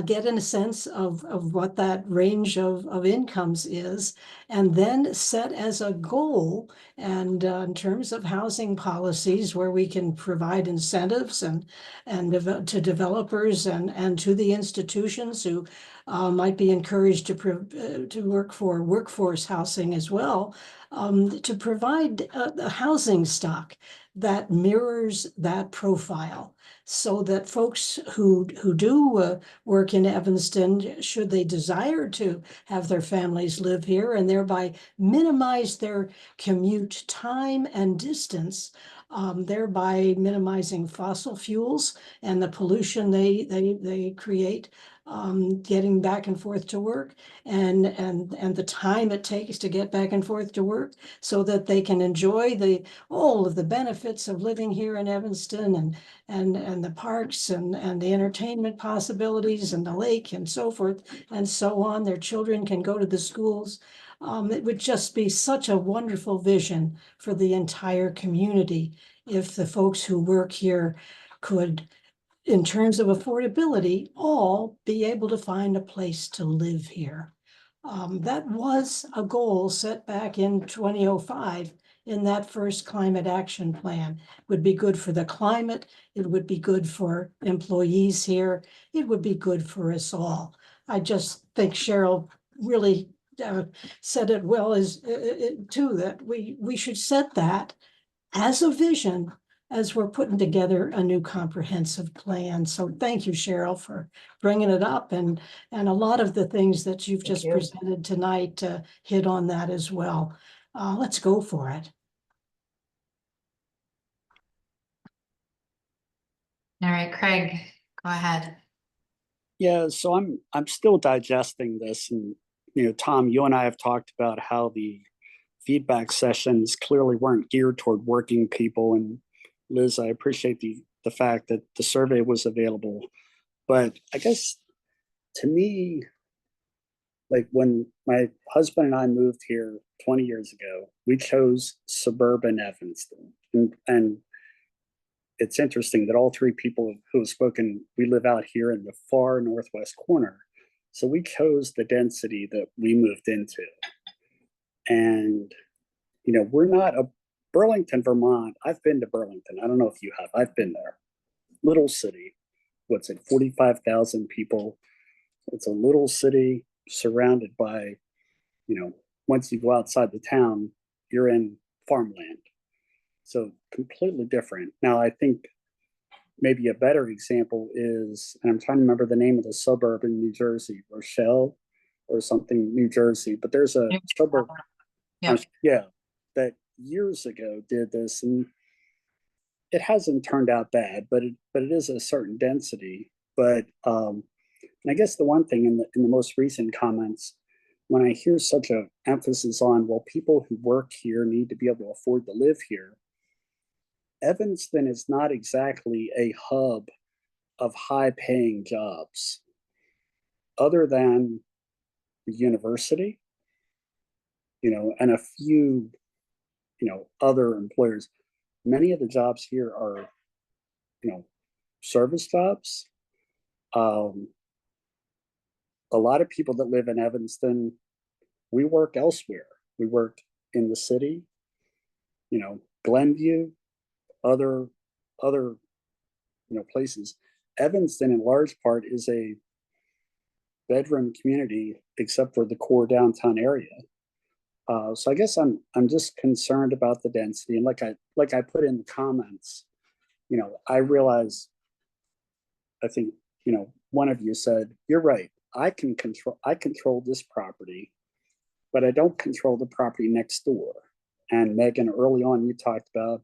Get in a sense of what that range of incomes is, and then set as a goal, and in terms of housing policies, where we can provide incentives and to developers and to the institutions who might be encouraged to work for workforce housing as well, to provide a housing stock that mirrors that profile, so that folks who do work in Evanston, should they desire to have their families live here and thereby minimize their commute time and distance, thereby minimizing fossil fuels and the pollution they create, getting back and forth to work, and the time it takes to get back and forth to work, so that they can enjoy all of the benefits of living here in Evanston, and the parks and the entertainment possibilities and the lake and so forth and so on. Their children can go to the schools. It would just be such a wonderful vision for the entire community if the folks who work here could, in terms of affordability, all be able to find a place to live here. That was a goal set back in 2005 in that first climate action plan. It would be good for the climate. It would be good for employees here. It would be good for us all. I just think Cheryl really said it well as too, that we should set that as a vision as we're putting together a new comprehensive plan. So thank you, Cheryl, for bringing it up, and a lot of the things that you've just presented tonight hit on that as well. Let's go for it. All right, Craig, go ahead. Yeah, so I'm still digesting this, and Tom, you and I have talked about how the feedback sessions clearly weren't geared toward working people, and Liz, I appreciate the fact that the survey was available, but I guess to me, like when my husband and I moved here 20 years ago, we chose suburban Evanston, and it's interesting that all three people who have spoken, we live out here in the far northwest corner. So we chose the density that we moved into. And, we're not Burlington, Vermont. I've been to Burlington. I don't know if you have. I've been there. Little city. what's it, 45,000 people. It's a little city surrounded by, once you go outside the town, you're in farmland. So completely different. Now, I think maybe a better example is, and I'm trying to remember the name of the suburb in New Jersey, Rochelle or something, New Jersey, but there's a suburb, Yeah. that years ago did this, and it hasn't turned out bad, but it is a certain density. But and I guess the one thing in the most recent comments, when I hear such an emphasis on, well, people who work here need to be able to afford to live here, Evanston is not exactly a hub of high-paying jobs, other than the university, and a few, other employers. Many of the jobs here are, service jobs. A lot of people that live in Evanston, we work elsewhere. We work in the city, Glenview, other places. Evanston, in large part, is a bedroom community, except for the core downtown area. So I guess I'm just concerned about the density, and like I put in the comments, I realize, I think, one of you said, you're right, I control this property, but I don't control the property next door. And Megan, early on, you talked about,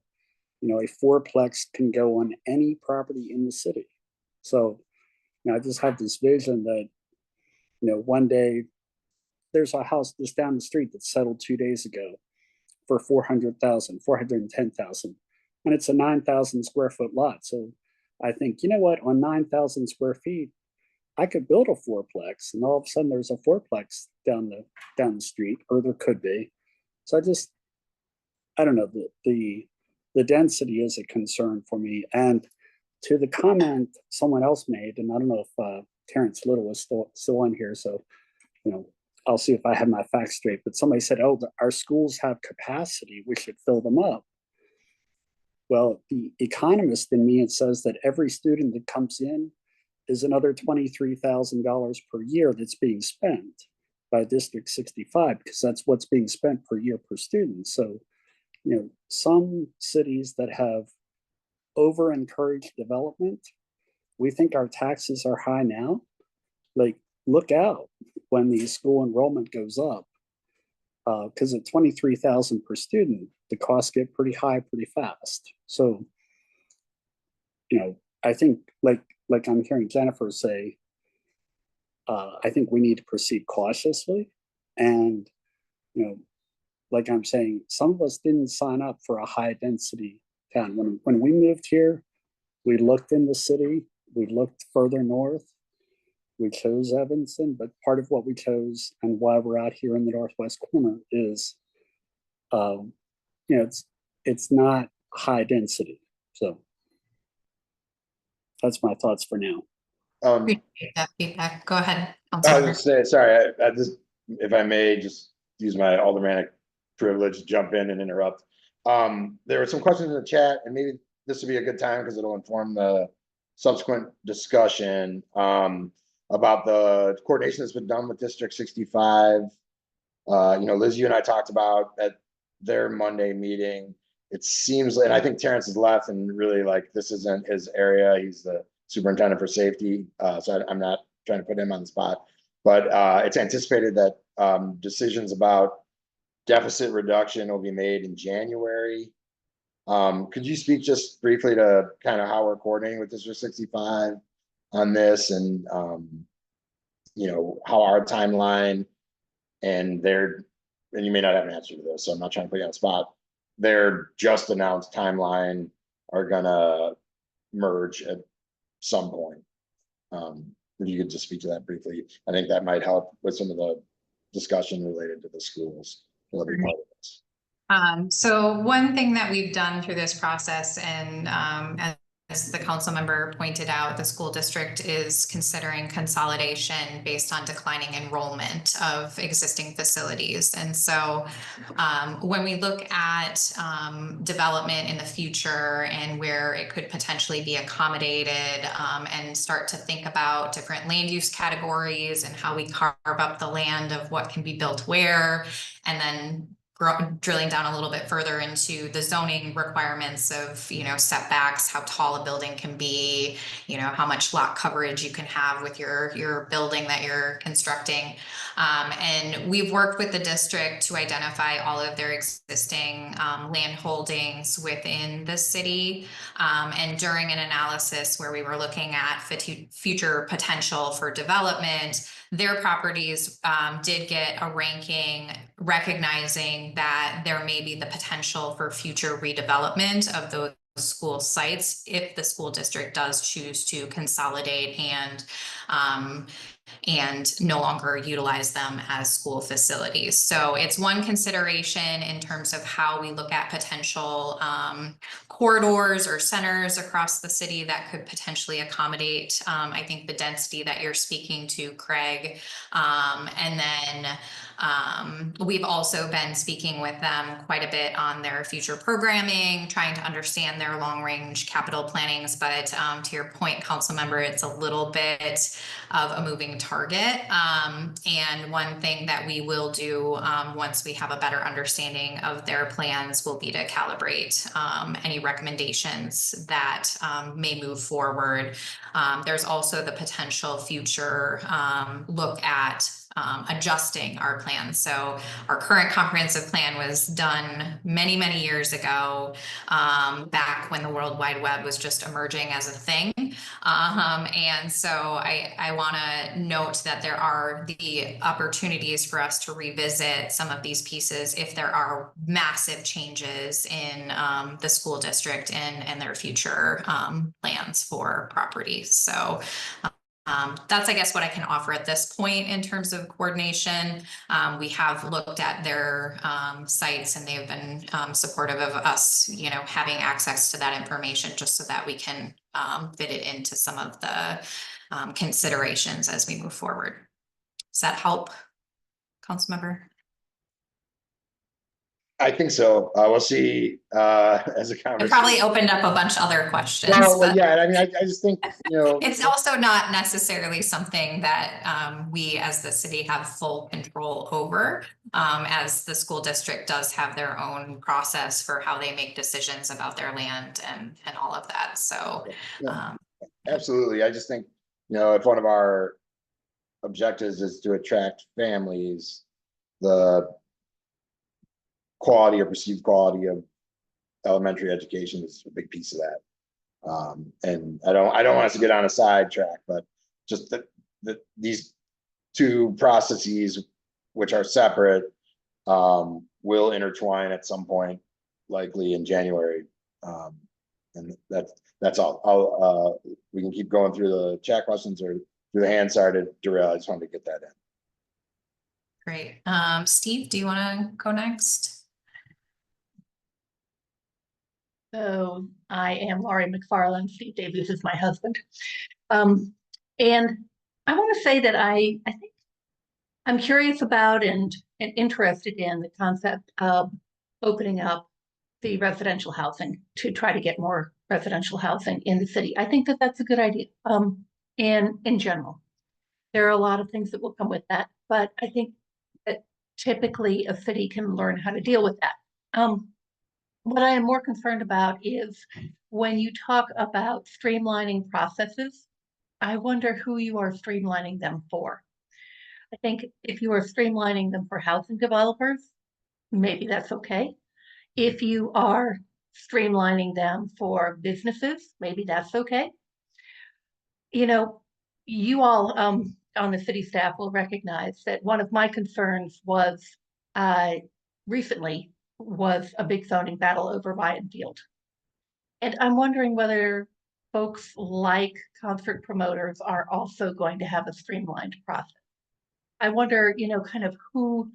a fourplex can go on any property in the city. So, I just have this vision that, one day there's a house just down the street that settled 2 days ago for 410,000, and it's a 9,000 square foot lot. So I think, on 9,000 square feet, I could build a fourplex, and all of a sudden there's a fourplex down the street, or there could be. So I don't know, the density is a concern for me. And to the comment someone else made, and I don't know if Terrence Little is still on here, so I'll see if I have my facts straight. But somebody said, "Oh, our schools have capacity; we should fill them up." Well, the economist in me, it says that every student that comes in is another $23,000 per year that's being spent by District 65, because that's what's being spent per year per student. So, some cities that have over-encouraged development, we think our taxes are high now. Like, look out when the school enrollment goes up, because at 23,000 per student, the costs get pretty high pretty fast. So, I think, like I'm hearing Jennifer say, I think we need to proceed cautiously. And, like I'm saying, some of us didn't sign up for a high density town. When we moved here, we looked in the city, we looked further north, we chose Evanston, but part of what we chose and why we're out here in the northwest corner is, it's not high density. So that's my thoughts for now. Appreciate that feedback. Go ahead. I was gonna say, sorry, I just, if I may just use my aldermanic privilege to jump in and interrupt. There were some questions in the chat, and maybe this would be a good time because it'll inform the subsequent discussion about the coordination that's been done with District 65. Liz, you and I talked about at their Monday meeting. It seems, and I think Terrence has left, and really, like, this isn't his area. He's the superintendent for safety, so I'm not trying to put him on the spot. But it's anticipated that decisions about deficit reduction will be made in January. Could you speak just briefly to kind of how we're coordinating with District 65 on this, and how our timeline and you may not have an answer to this, so I'm not trying to put you on the spot, their just announced timeline are gonna merge at some point. If you could just speak to that briefly, I think that might help with some of the discussion related to the schools. So one thing that we've done through this process, and as as the council member pointed out, the school district is considering consolidation based on declining enrollment of existing facilities. And so when we look at development in the future and where it could potentially be accommodated, and start to think about different land use categories and how we carve up the land of what can be built where, and then drilling down a little bit further into the zoning requirements of, you know, setbacks, how tall a building can be, you know, how much lot coverage you can have with your building that you're constructing. And we've worked with the district to identify all of their existing land holdings within the city. And during an analysis where we were looking at future potential for development, their properties did get a ranking recognizing that there may be the potential for future redevelopment of those school sites if the school district does choose to consolidate and no longer utilize them as school facilities. So it's one consideration in terms of how we look at potential corridors or centers across the city that could potentially accommodate, I think, the density that you're speaking to, Craig. And then we've also been speaking with them quite a bit on their future programming, trying to understand their long-range capital plannings. But to your point, council member, it's a little bit of a moving target. And one thing that we will do once we have a better understanding of their plans will be to calibrate any recommendations that may move forward. There's also the potential future look at adjusting our plan. So our current comprehensive plan was done many, many years ago, back when the World Wide Web was just emerging as a thing. And so I want to note that there are the opportunities for us to revisit some of these pieces if there are massive changes in the school district and their future plans for properties. So that's, I guess, what I can offer at this point in terms of coordination. We have looked at their sites, and they've been supportive of us, you know, having access to that information just so that we can fit it into some of the considerations as we move forward. Does that help, Councilmember? I think so. We'll see as a It conversation. probably opened up a bunch of other questions. Well, yeah, I mean, I just think, you know. It's also not necessarily something that we as the city have full control over, as the school district does have their own process for how they make decisions about their land and all of that. So Yeah, absolutely. I just think, you know, if one of our objectives is to attract families, the quality or perceived quality of elementary education is a big piece of that. And I don't want us to get on a sidetrack, but just that these two processes, which are separate, will intertwine at some point, likely in January. And that's all. We can keep going through the chat questions or through the hand started. Darrell, I just wanted to get that in. great. Steve, do you want to go next? So I am Laurie McFarland. Steve Davies is my husband. And I want to say that I think I'm curious about and interested in the concept of opening up the residential housing to try to get more residential housing in the city. I think that that's a good idea. And in general, there are a lot of things that will come with that, but I think that typically a city can learn how to deal with that. What I am more concerned about is when you talk about streamlining processes, I wonder who you are streamlining them for. I think if you are streamlining them for housing developers, maybe that's okay. If you are streamlining them for businesses, maybe that's okay. You know, you all on the city staff will recognize that one of my concerns was recently was a big zoning battle over Ryan Field. And I'm wondering whether folks like concert promoters are also going to have a streamlined process. I wonder, you know, kind of who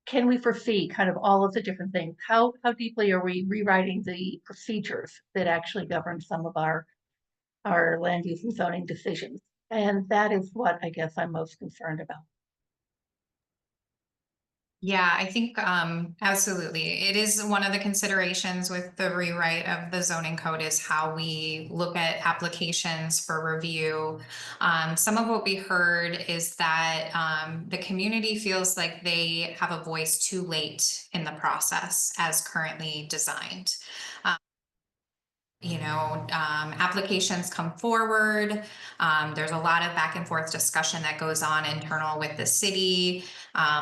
can we foresee kind of all of the different things? How deeply are we rewriting the procedures that actually govern some of our land use and zoning decisions? And that is what I guess I'm most concerned about. Yeah, I think absolutely. It is one of the considerations with the rewrite of the zoning code is how we look at applications for review. Some of what we heard is that the community feels like they have a voice too late in the process as currently designed. Applications come forward. There's a lot of back and forth discussion that goes on internal with the city.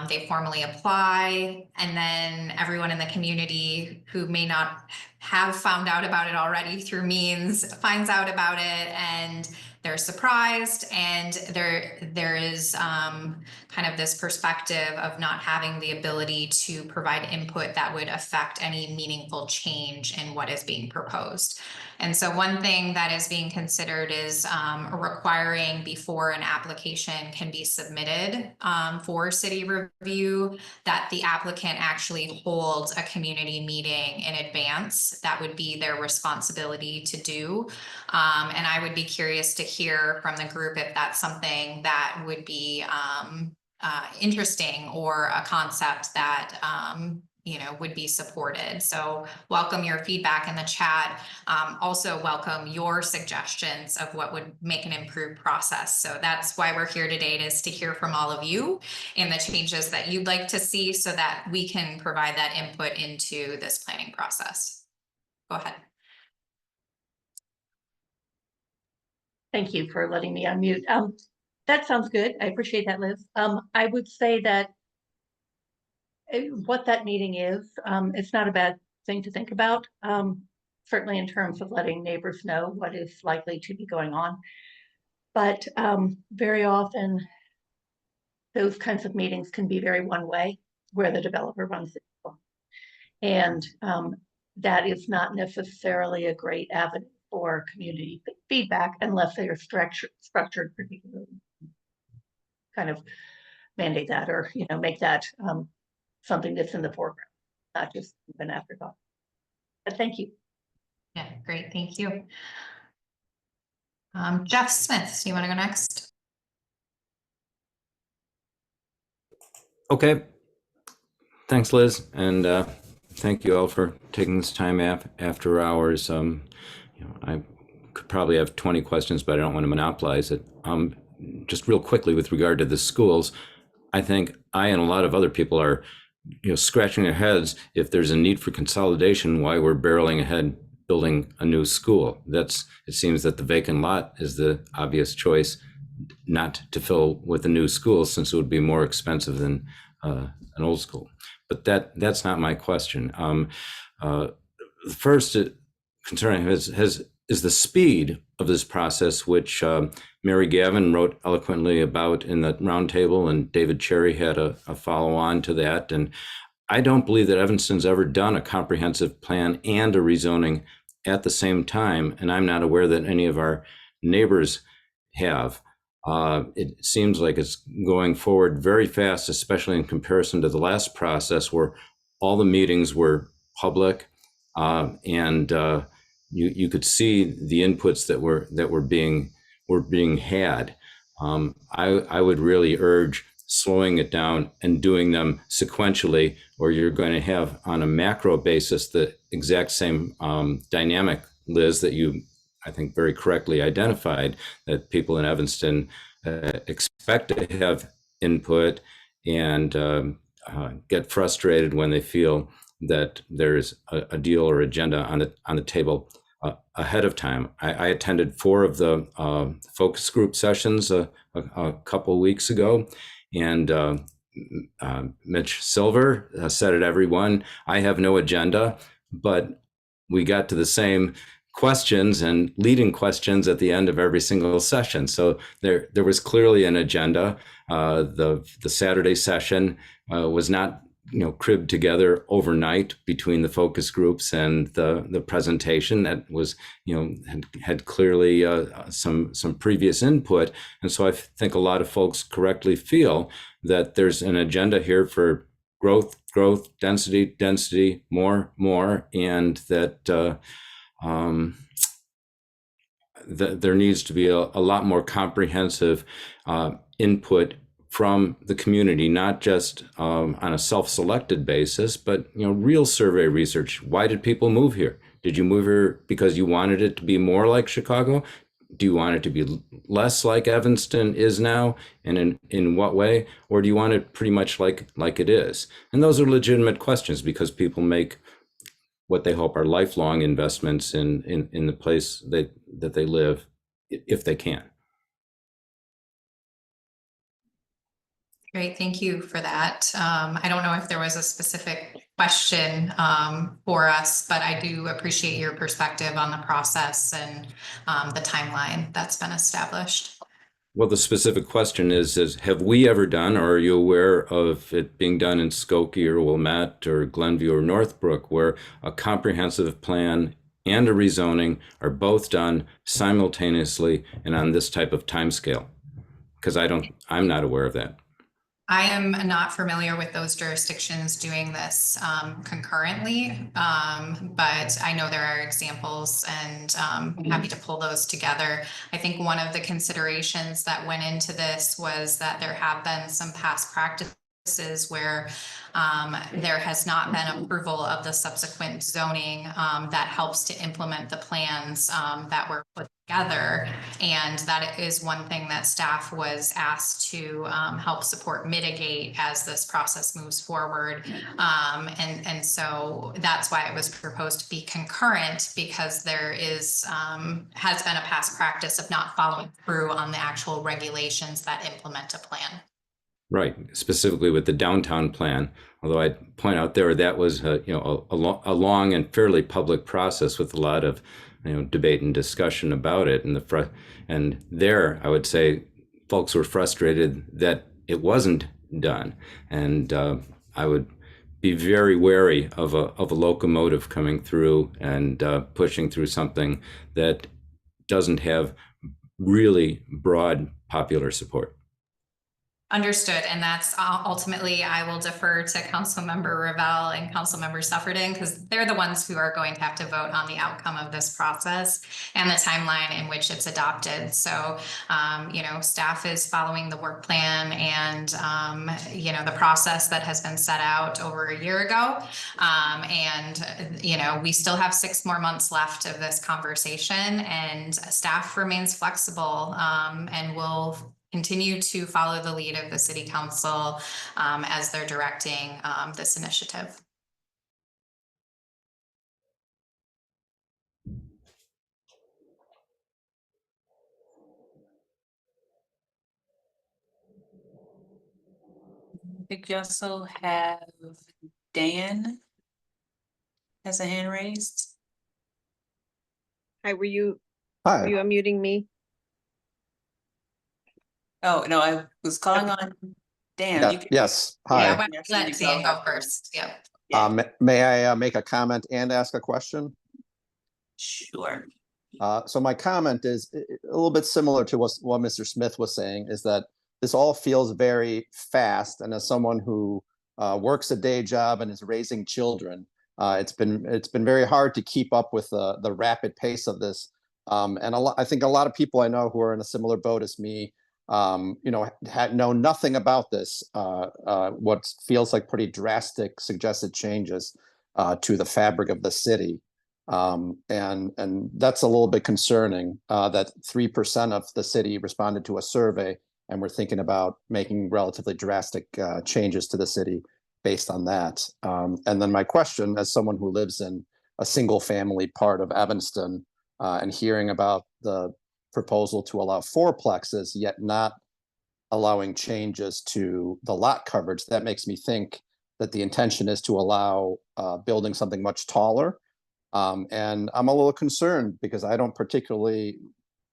They formally apply, and then everyone in the community who may not have found out about it already through means finds out about it, and they're surprised, and there is kind of this perspective of not having the ability to provide input that would affect any meaningful change in what is being proposed. And so one thing that is being considered is requiring before an application can be submitted for city review, that the applicant actually holds a community meeting in advance. That would be their responsibility to do. And I would be curious to hear from the group if that's something that would be interesting or a concept that would be supported. So welcome your feedback in the chat. Also welcome your suggestions of what would make an improved process. So that's why we're here today, is to hear from all of you and the changes that you'd like to see so that we can provide that input into this planning process. Go ahead. Thank you for letting me unmute. That sounds good. I appreciate that, Liz. I would say that what that meeting is, it's not a bad thing to think about, certainly in terms of letting neighbors know what is likely to be going on. But very often, those kinds of meetings can be very one-way, where the developer runs the deal. And that is not necessarily a great avenue for community feedback unless they are structured particularly kind of mandate that, or make that something that's in the foreground, not just an afterthought. But thank you. Yeah, great, thank you. Jeff Smith, do you want to go next? Okay, thanks, Liz, and thank you all for taking this time after hours. I could probably have 20 questions, but I don't want to monopolize it. Just real quickly with regard to the schools, I think I and a lot of other people are scratching their heads if there's a need for consolidation, why we're barreling ahead building a new school. It seems that the vacant lot is the obvious choice not to fill with a new school, since it would be more expensive than an old school. But that's not my question. The first concern is the speed of this process, which Mary Gavin wrote eloquently about in the roundtable, and David Cherry had a follow-on to that. And I don't believe that Evanston's ever done a comprehensive plan and a rezoning at the same time, and I'm not aware that any of our neighbors have. It seems like it's going forward very fast, especially in comparison to the last process where all the meetings were public, and you could see the inputs that were being had. I would really urge slowing it down and doing them sequentially, or you're going to have on a macro basis the exact same dynamic, Liz, that you, I think, very correctly identified, that people in Evanston expect to have input and get frustrated when they feel that there's a deal or agenda on the table ahead of time. I attended 4 of the focus group sessions a couple weeks ago, and Mitch Silver said at every one, I have no agenda, but we got to the same questions and leading questions at the end of every single session. So there was clearly an agenda. The Saturday session was not cribbed together overnight between the focus groups and the presentation. That was had clearly some previous input, and so I think a lot of folks correctly feel that there's an agenda here for growth, density, more, and that there needs to be a lot more comprehensive input from the community, not just on a self-selected basis, but real survey research. Why did people move here? Did you move here because you wanted it to be more like Chicago? Do you want it to be less like Evanston is now, and in what way? Or do you want it pretty much like it is? And those are legitimate questions, because people make what they hope are lifelong investments in the place that they live, if they can. Great, thank you for that. I don't know if there was a specific question for us, but I do appreciate your perspective on the process and the timeline that's been established. Well, the specific question is have we ever done, or are you aware of it being done in Skokie or Wilmette or Glenview or Northbrook, where a comprehensive plan and a rezoning are both done simultaneously and on this type of timescale? Because I'm not aware of that. I am not familiar with those jurisdictions doing this concurrently, but I know there are examples, and I'm happy to pull those together. I think one of the considerations that went into this was that there have been some past practices where there has not been approval of the subsequent zoning that helps to implement the plans that were put together. And that is one thing that staff was asked to help support mitigate as this process moves forward. And so that's why it was proposed to be concurrent, because there is has been a past practice of not following through on the actual regulations that implement a plan. Right, specifically with the downtown plan. Although I'd point out there that was a long and fairly public process with a lot of debate and discussion about it. And there, I would say, folks were frustrated that it wasn't done. And I would be very wary of a locomotive coming through and pushing through something that doesn't have really broad popular support. Understood. And that's ultimately, I will defer to Councilmember Ravel and Councilmember Suffredin, because they're the ones who are going to have to vote on the outcome of this process and the timeline in which it's adopted. So, staff is following the work plan and, the process that has been set out over a year ago. We still have 6 more months left of this conversation, and staff remains flexible and will continue to follow the lead of the City Council as they're directing this initiative. I think you also have Dan has a hand raised. Hi, were you Hi. unmuting me? Oh, no, I was calling on Dan. Yeah, You can- yes, hi. Yeah, let Dan go first. Yep. May I make a comment and ask a question? Sure. So my comment is a little bit similar to what Mr. Smith was saying, is that this all feels very fast. And as someone who works a day job and is raising children, it's been very hard to keep up with the rapid pace of this. And I think a lot of people I know who are in a similar boat as me, know nothing about this, what feels like pretty drastic suggested changes to the fabric of the city. And that's a little bit concerning, that 3% of the city responded to a survey, and we're thinking about making relatively drastic changes to the city based on that. And then my question, as someone who lives in a single family part of Evanston, and hearing about the proposal to allow 4plexes, yet not allowing changes to the lot coverage, that makes me think that the intention is to allow building something much taller. And I'm a little concerned because I don't particularly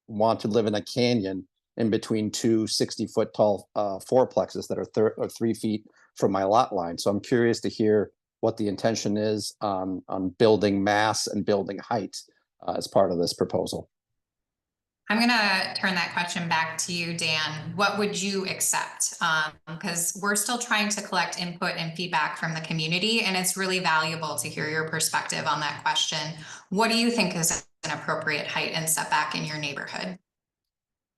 want to live in a canyon in between two 60-foot tall 4plexes that are 3 feet from my lot line. So I'm curious to hear what the intention is on building mass and building height as part of this proposal. I'm gonna turn that question back to you, Dan. What would you accept? Because we're still trying to collect input and feedback from the community, and it's really valuable to hear your perspective on that question. What do you think is an appropriate height and setback in your neighborhood?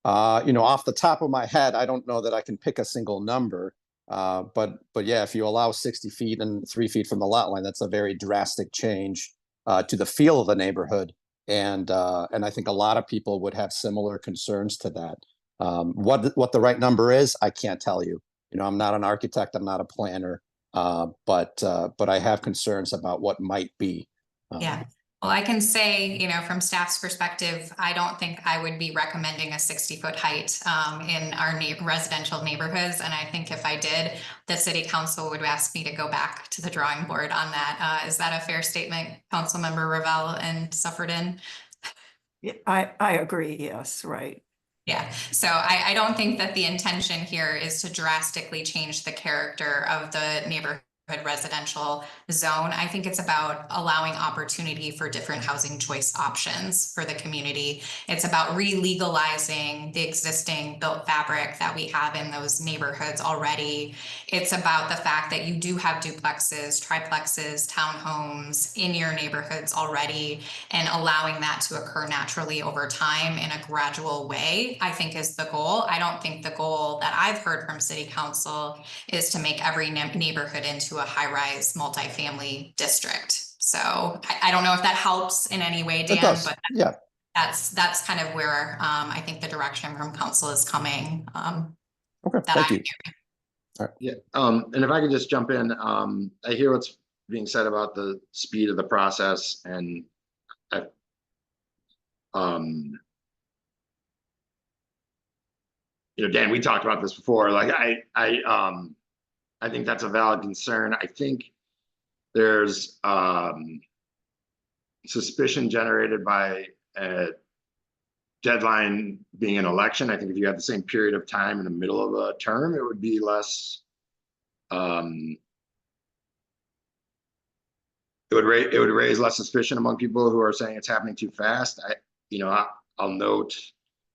Off the top of my head, I don't know that I can pick a single number. But yeah, if you allow 60 feet and 3 feet from the lot line, that's a very drastic change to the feel of the neighborhood. And I think a lot of people would have similar concerns to that. What the right number is, I can't tell you. I'm not an architect, I'm not a planner, but I have concerns about what might be. Yeah. Well, I can say, from staff's perspective, I don't think I would be recommending a 60-foot height in our residential neighborhoods. And I think if I did, the city council would ask me to go back to the drawing board on that. Is that a fair statement, Councilmember Ravel and Suffredin? Yeah, I agree. Yes, right. Yeah, so I don't think that the intention here is to drastically change the character of the neighborhood residential zone. I think it's about allowing opportunity for different housing choice options for the community. It's about re-legalizing the existing built fabric that we have in those neighborhoods already. It's about the fact that you do have duplexes, triplexes, townhomes in your neighborhoods already, and allowing that to occur naturally over time in a gradual way, I think is the goal. I don't think the goal that I've heard from city council is to make every neighborhood into a high-rise multifamily district. So I don't know if that helps in any way, Dan, but yeah, that's kind of where I think the direction from council is coming. Okay, thank you. All right. Yeah, and if I could just jump in, I hear what's being said about the speed of the process, and Dan, we talked about this before. Like I think that's a valid concern. I think there's suspicion generated by a deadline being an election. I think if you had the same period of time in the middle of a term, it would be less. It would raise less suspicion among people who are saying it's happening too fast. I'll note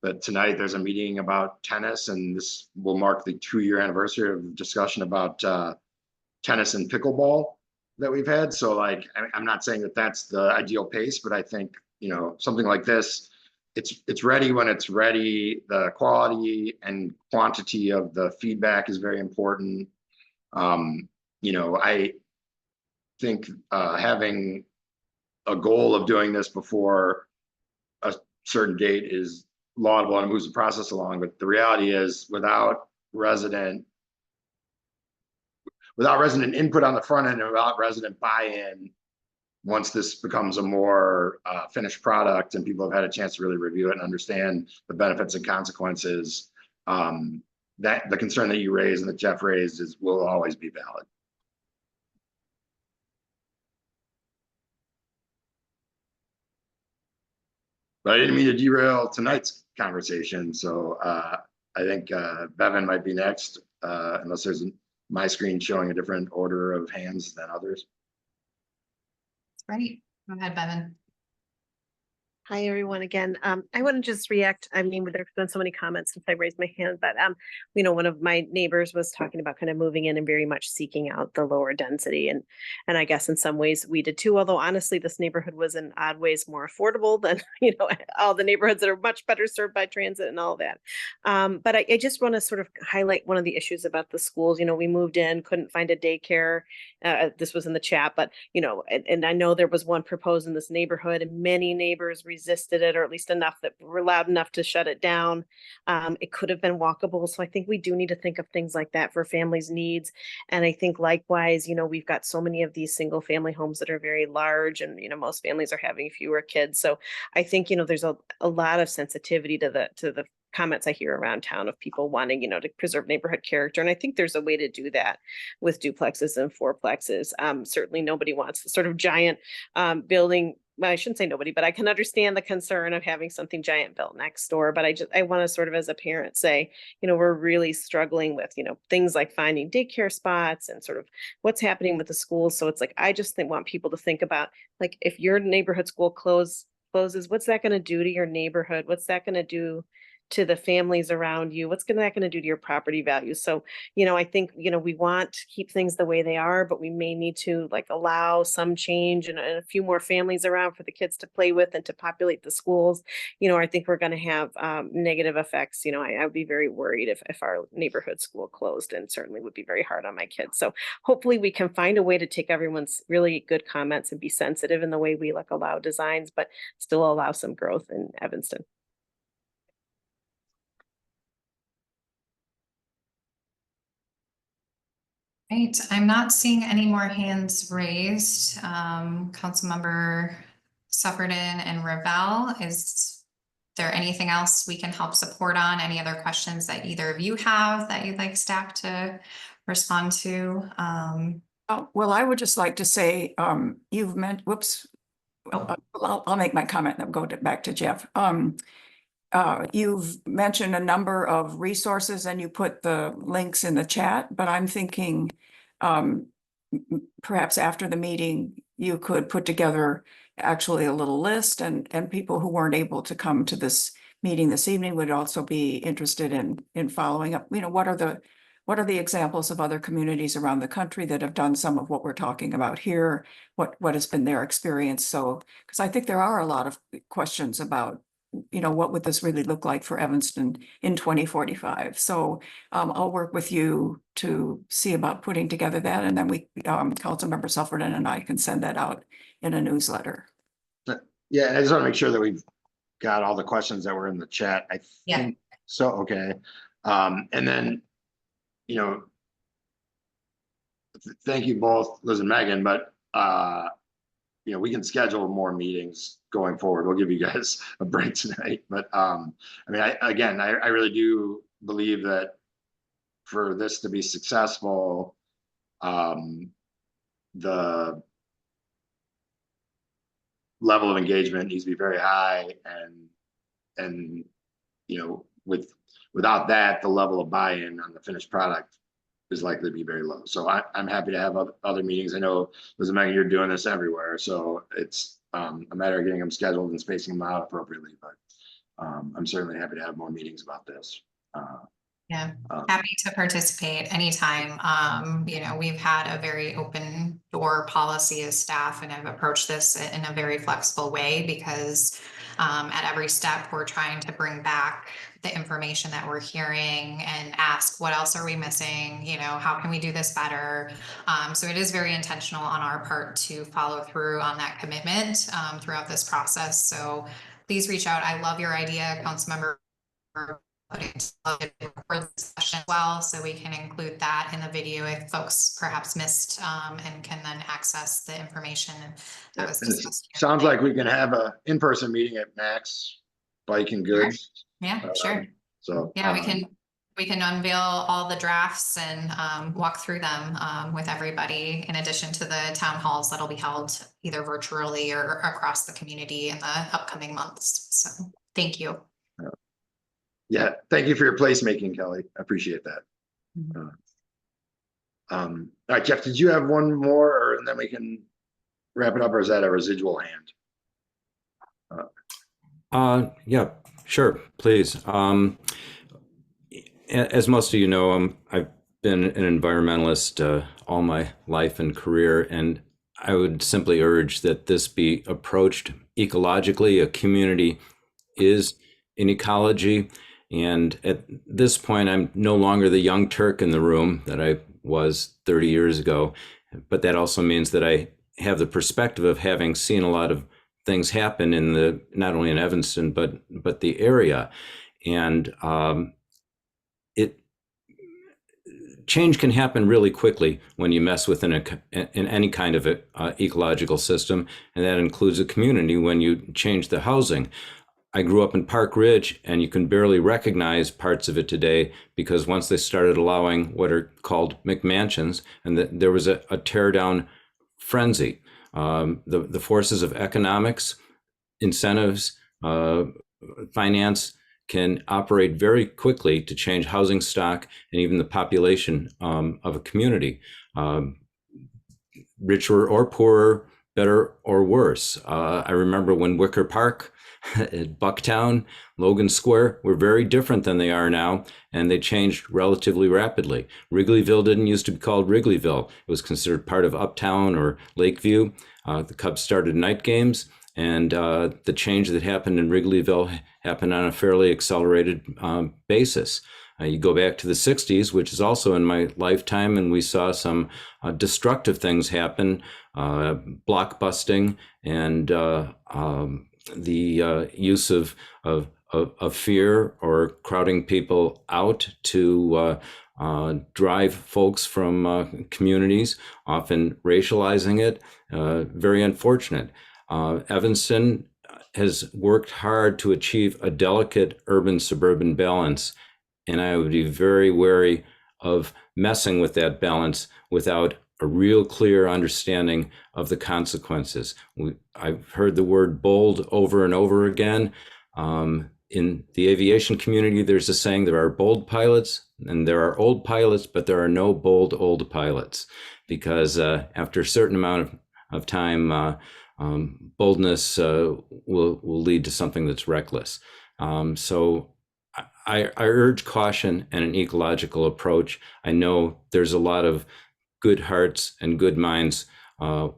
that tonight there's a meeting about tennis, and this will mark the 2-year anniversary of discussion about tennis and pickleball that we've had. So like, I'm not saying that that's the ideal pace, but I think, something like this, it's ready when it's ready. The quality and quantity of the feedback is very important. I think having a goal of doing this before a certain date is laudable and it moves the process along, but the reality is without resident input on the front end and without resident buy-in, once this becomes a more finished product and people have had a chance to really review it and understand the benefits and consequences, that the concern that you raised and that Jeff raised will always be valid. But I didn't mean to derail tonight's conversation. So I think Bevan might be next, unless there's my screen showing a different order of hands than others. Right. Go ahead, Bevan. Hi, everyone. Again, I want to just react. I mean, there's been so many comments since I raised my hand, but one of my neighbors was talking about kind of moving in and very much seeking out the lower density, and I guess in some ways we did too. Although honestly, this neighborhood was in odd ways more affordable than all the neighborhoods that are much better served by transit and all that. But I just want to sort of highlight one of the issues about the schools. We moved in, couldn't find a daycare. This was in the chat, but and I know there was one proposed in this neighborhood, and many neighbors resisted it, or at least enough that were loud enough to shut it down. It could have been walkable. So I think we do need to think of things like that for families' needs. And I think likewise, we've got so many of these single family homes that are very large, and most families are having fewer kids. So I think there's a lot of sensitivity to the comments I hear around town of people wanting, to preserve neighborhood character. And I think there's a way to do that with duplexes and fourplexes. Certainly nobody wants the sort of giant building. Well, I shouldn't say nobody, but I can understand the concern of having something giant built next door. But I want to sort of, as a parent, say, we're really struggling with, things like finding daycare spots and sort of what's happening with the schools. So it's like, I just want people to think about, like, if your neighborhood school closed closes, what's that going to do to your neighborhood? What's that going to do to the families around you? What's that going to do to your property values? So, I think, we want to keep things the way they are, but we may need to like allow some change and a few more families around for the kids to play with and to populate the schools. I think we're going to have negative effects. I would be very worried if our neighborhood school closed, and certainly would be very hard on my kids. So hopefully we can find a way to take everyone's really good comments and be sensitive in the way we like allow designs, but still allow some growth in Evanston. Right, I'm not seeing any more hands raised. Councilmember Suffredin and Ravel, is there anything else we can help support on? Any other questions that either of you have that you'd like staff to respond to? Well, I would just like to say, you've meant, whoops. I'll make my comment and then go back to Jeff. You've mentioned a number of resources and you put the links in the chat, but I'm thinking perhaps after the meeting, you could put together actually a little list, and people who weren't able to come to this meeting this evening would also be interested in following up. What are the examples of other communities around the country that have done some of what we're talking about here? What has been their experience? So, because I think there are a lot of questions about, what would this really look like for Evanston in 2045? So I'll work with you to see about putting together that, and then Councilmember Suffredin and I can send that out in a newsletter. Yeah, and I just want to make sure that we've got all the questions that were in the chat. I Yeah. think so. Okay. And then, thank you both, Liz and Megan, but we can schedule more meetings going forward. We'll give you guys a break tonight. But I really do believe that for this to be successful, the level of engagement needs to be very high, and without that, the level of buy-in on the finished product is likely to be very low. So I'm happy to have other meetings. I know, Liz and Megan, you're doing this everywhere, so it's a matter of getting them scheduled and spacing them out appropriately. But I'm certainly happy to have more meetings about this. Yeah, happy to participate anytime. We've had a very open door policy as staff, and I've approached this in a very flexible way because at every step we're trying to bring back the information that we're hearing and ask, what else are we missing? How can we do this better? So it is very intentional on our part to follow through on that commitment throughout this process. So please reach out. I love your idea, Councilmember, record this session as well, so we can include that in the video if folks perhaps missed and can then access the information that was discussed here. Sounds like we can have a in-person meeting at Max Bike and Goods. Yeah, sure. So yeah, we can unveil all the drafts and walk through them with everybody, in addition to the town halls that'll be held either virtually or across the community in the upcoming months. So thank you. Yeah, thank you for your placemaking, Kelly. I appreciate that. All right, Jeff, did you have one more, and then we can wrap it up, or is that a residual hand? Yeah, sure, please. As most of you know, I've been an environmentalist all my life and career, and I would simply urge that this be approached ecologically. A community is an ecology. And at this point, I'm no longer the young Turk in the room that I was 30 years ago. But that also means that I have the perspective of having seen a lot of things happen in not only in Evanston, but the area. And change can happen really quickly when you mess with in any kind of ecological system. And that includes a community when you change the housing. I grew up in Park Ridge, and you can barely recognize parts of it today because once they started allowing what are called McMansions, and there was a tear down frenzy. The forces of economics, incentives, finance can operate very quickly to change housing stock and even the population of a community. Richer or poorer, better or worse. I remember when Wicker Park at Bucktown, Logan Square were very different than they are now, and they changed relatively rapidly. Wrigleyville didn't used to be called Wrigleyville. It was considered part of Uptown or Lakeview. The Cubs started night games, and the change that happened in Wrigleyville happened on a fairly accelerated basis. You go back to the 60s, which is also in my lifetime, and we saw some destructive things happen, blockbusting, and the use of fear or crowding people out to drive folks from communities, often racializing it. Very unfortunate. Evanston has worked hard to achieve a delicate urban-suburban balance, and I would be very wary of messing with that balance without a real clear understanding of the consequences. I've heard the word bold over and over again. In the aviation community, there's a saying, there are bold pilots and there are old pilots, but there are no bold old pilots, because after a certain amount of time, boldness will lead to something that's reckless. So I urge caution and an ecological approach. I know there's a lot of good hearts and good minds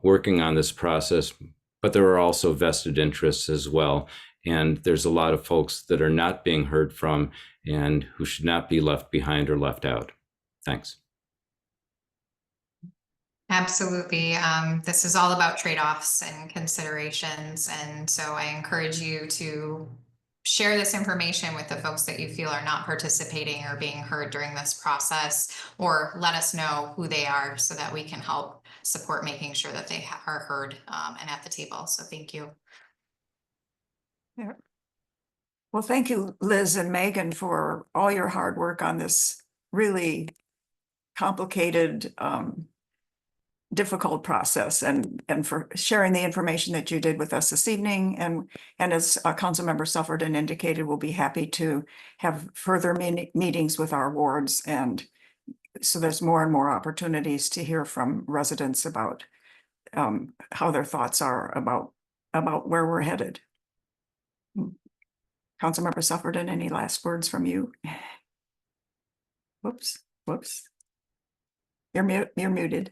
working on this process, but there are also vested interests as well. And there's a lot of folks that are not being heard from and who should not be left behind or left out. Thanks. Absolutely. This is all about trade-offs and considerations. And so I encourage you to share this information with the folks that you feel are not participating or being heard during this process, or let us know who they are so that we can help support making sure that they are heard and at the table. So thank you. Yeah. Well, thank you, Liz and Megan, for all your hard work on this really complicated, difficult process, and for sharing the information that you did with us this evening. And as Councilmember Suffredin indicated, we'll be happy to have further meetings with our wards, and so there's more and more opportunities to hear from residents about how their thoughts are about where we're headed. Councilmember Suffredin, any last words from you? Whoops. You're muted.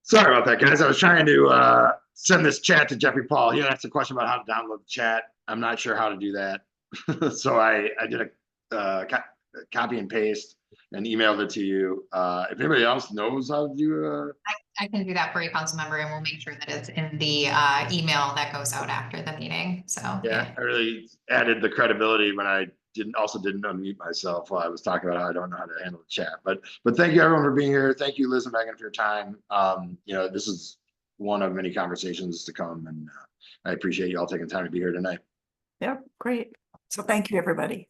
Sorry about that, guys. I was trying to send this chat to Jeffrey Paul. He asked a question about how to download the chat. I'm not sure how to do that. So I did a copy and paste and emailed it to you. If anybody else knows how to do I can do that for you, council member, and we'll make sure that it's in the email that goes out after the meeting. So yeah, I really added the credibility when I didn't unmute myself while I was talking about how I don't know how to handle the chat. But thank you everyone for being here. Thank you, Liz and Megan, for your time. You know, this is one of many conversations to come, and I appreciate you all taking time to be here tonight. Yep, great. So thank you, everybody.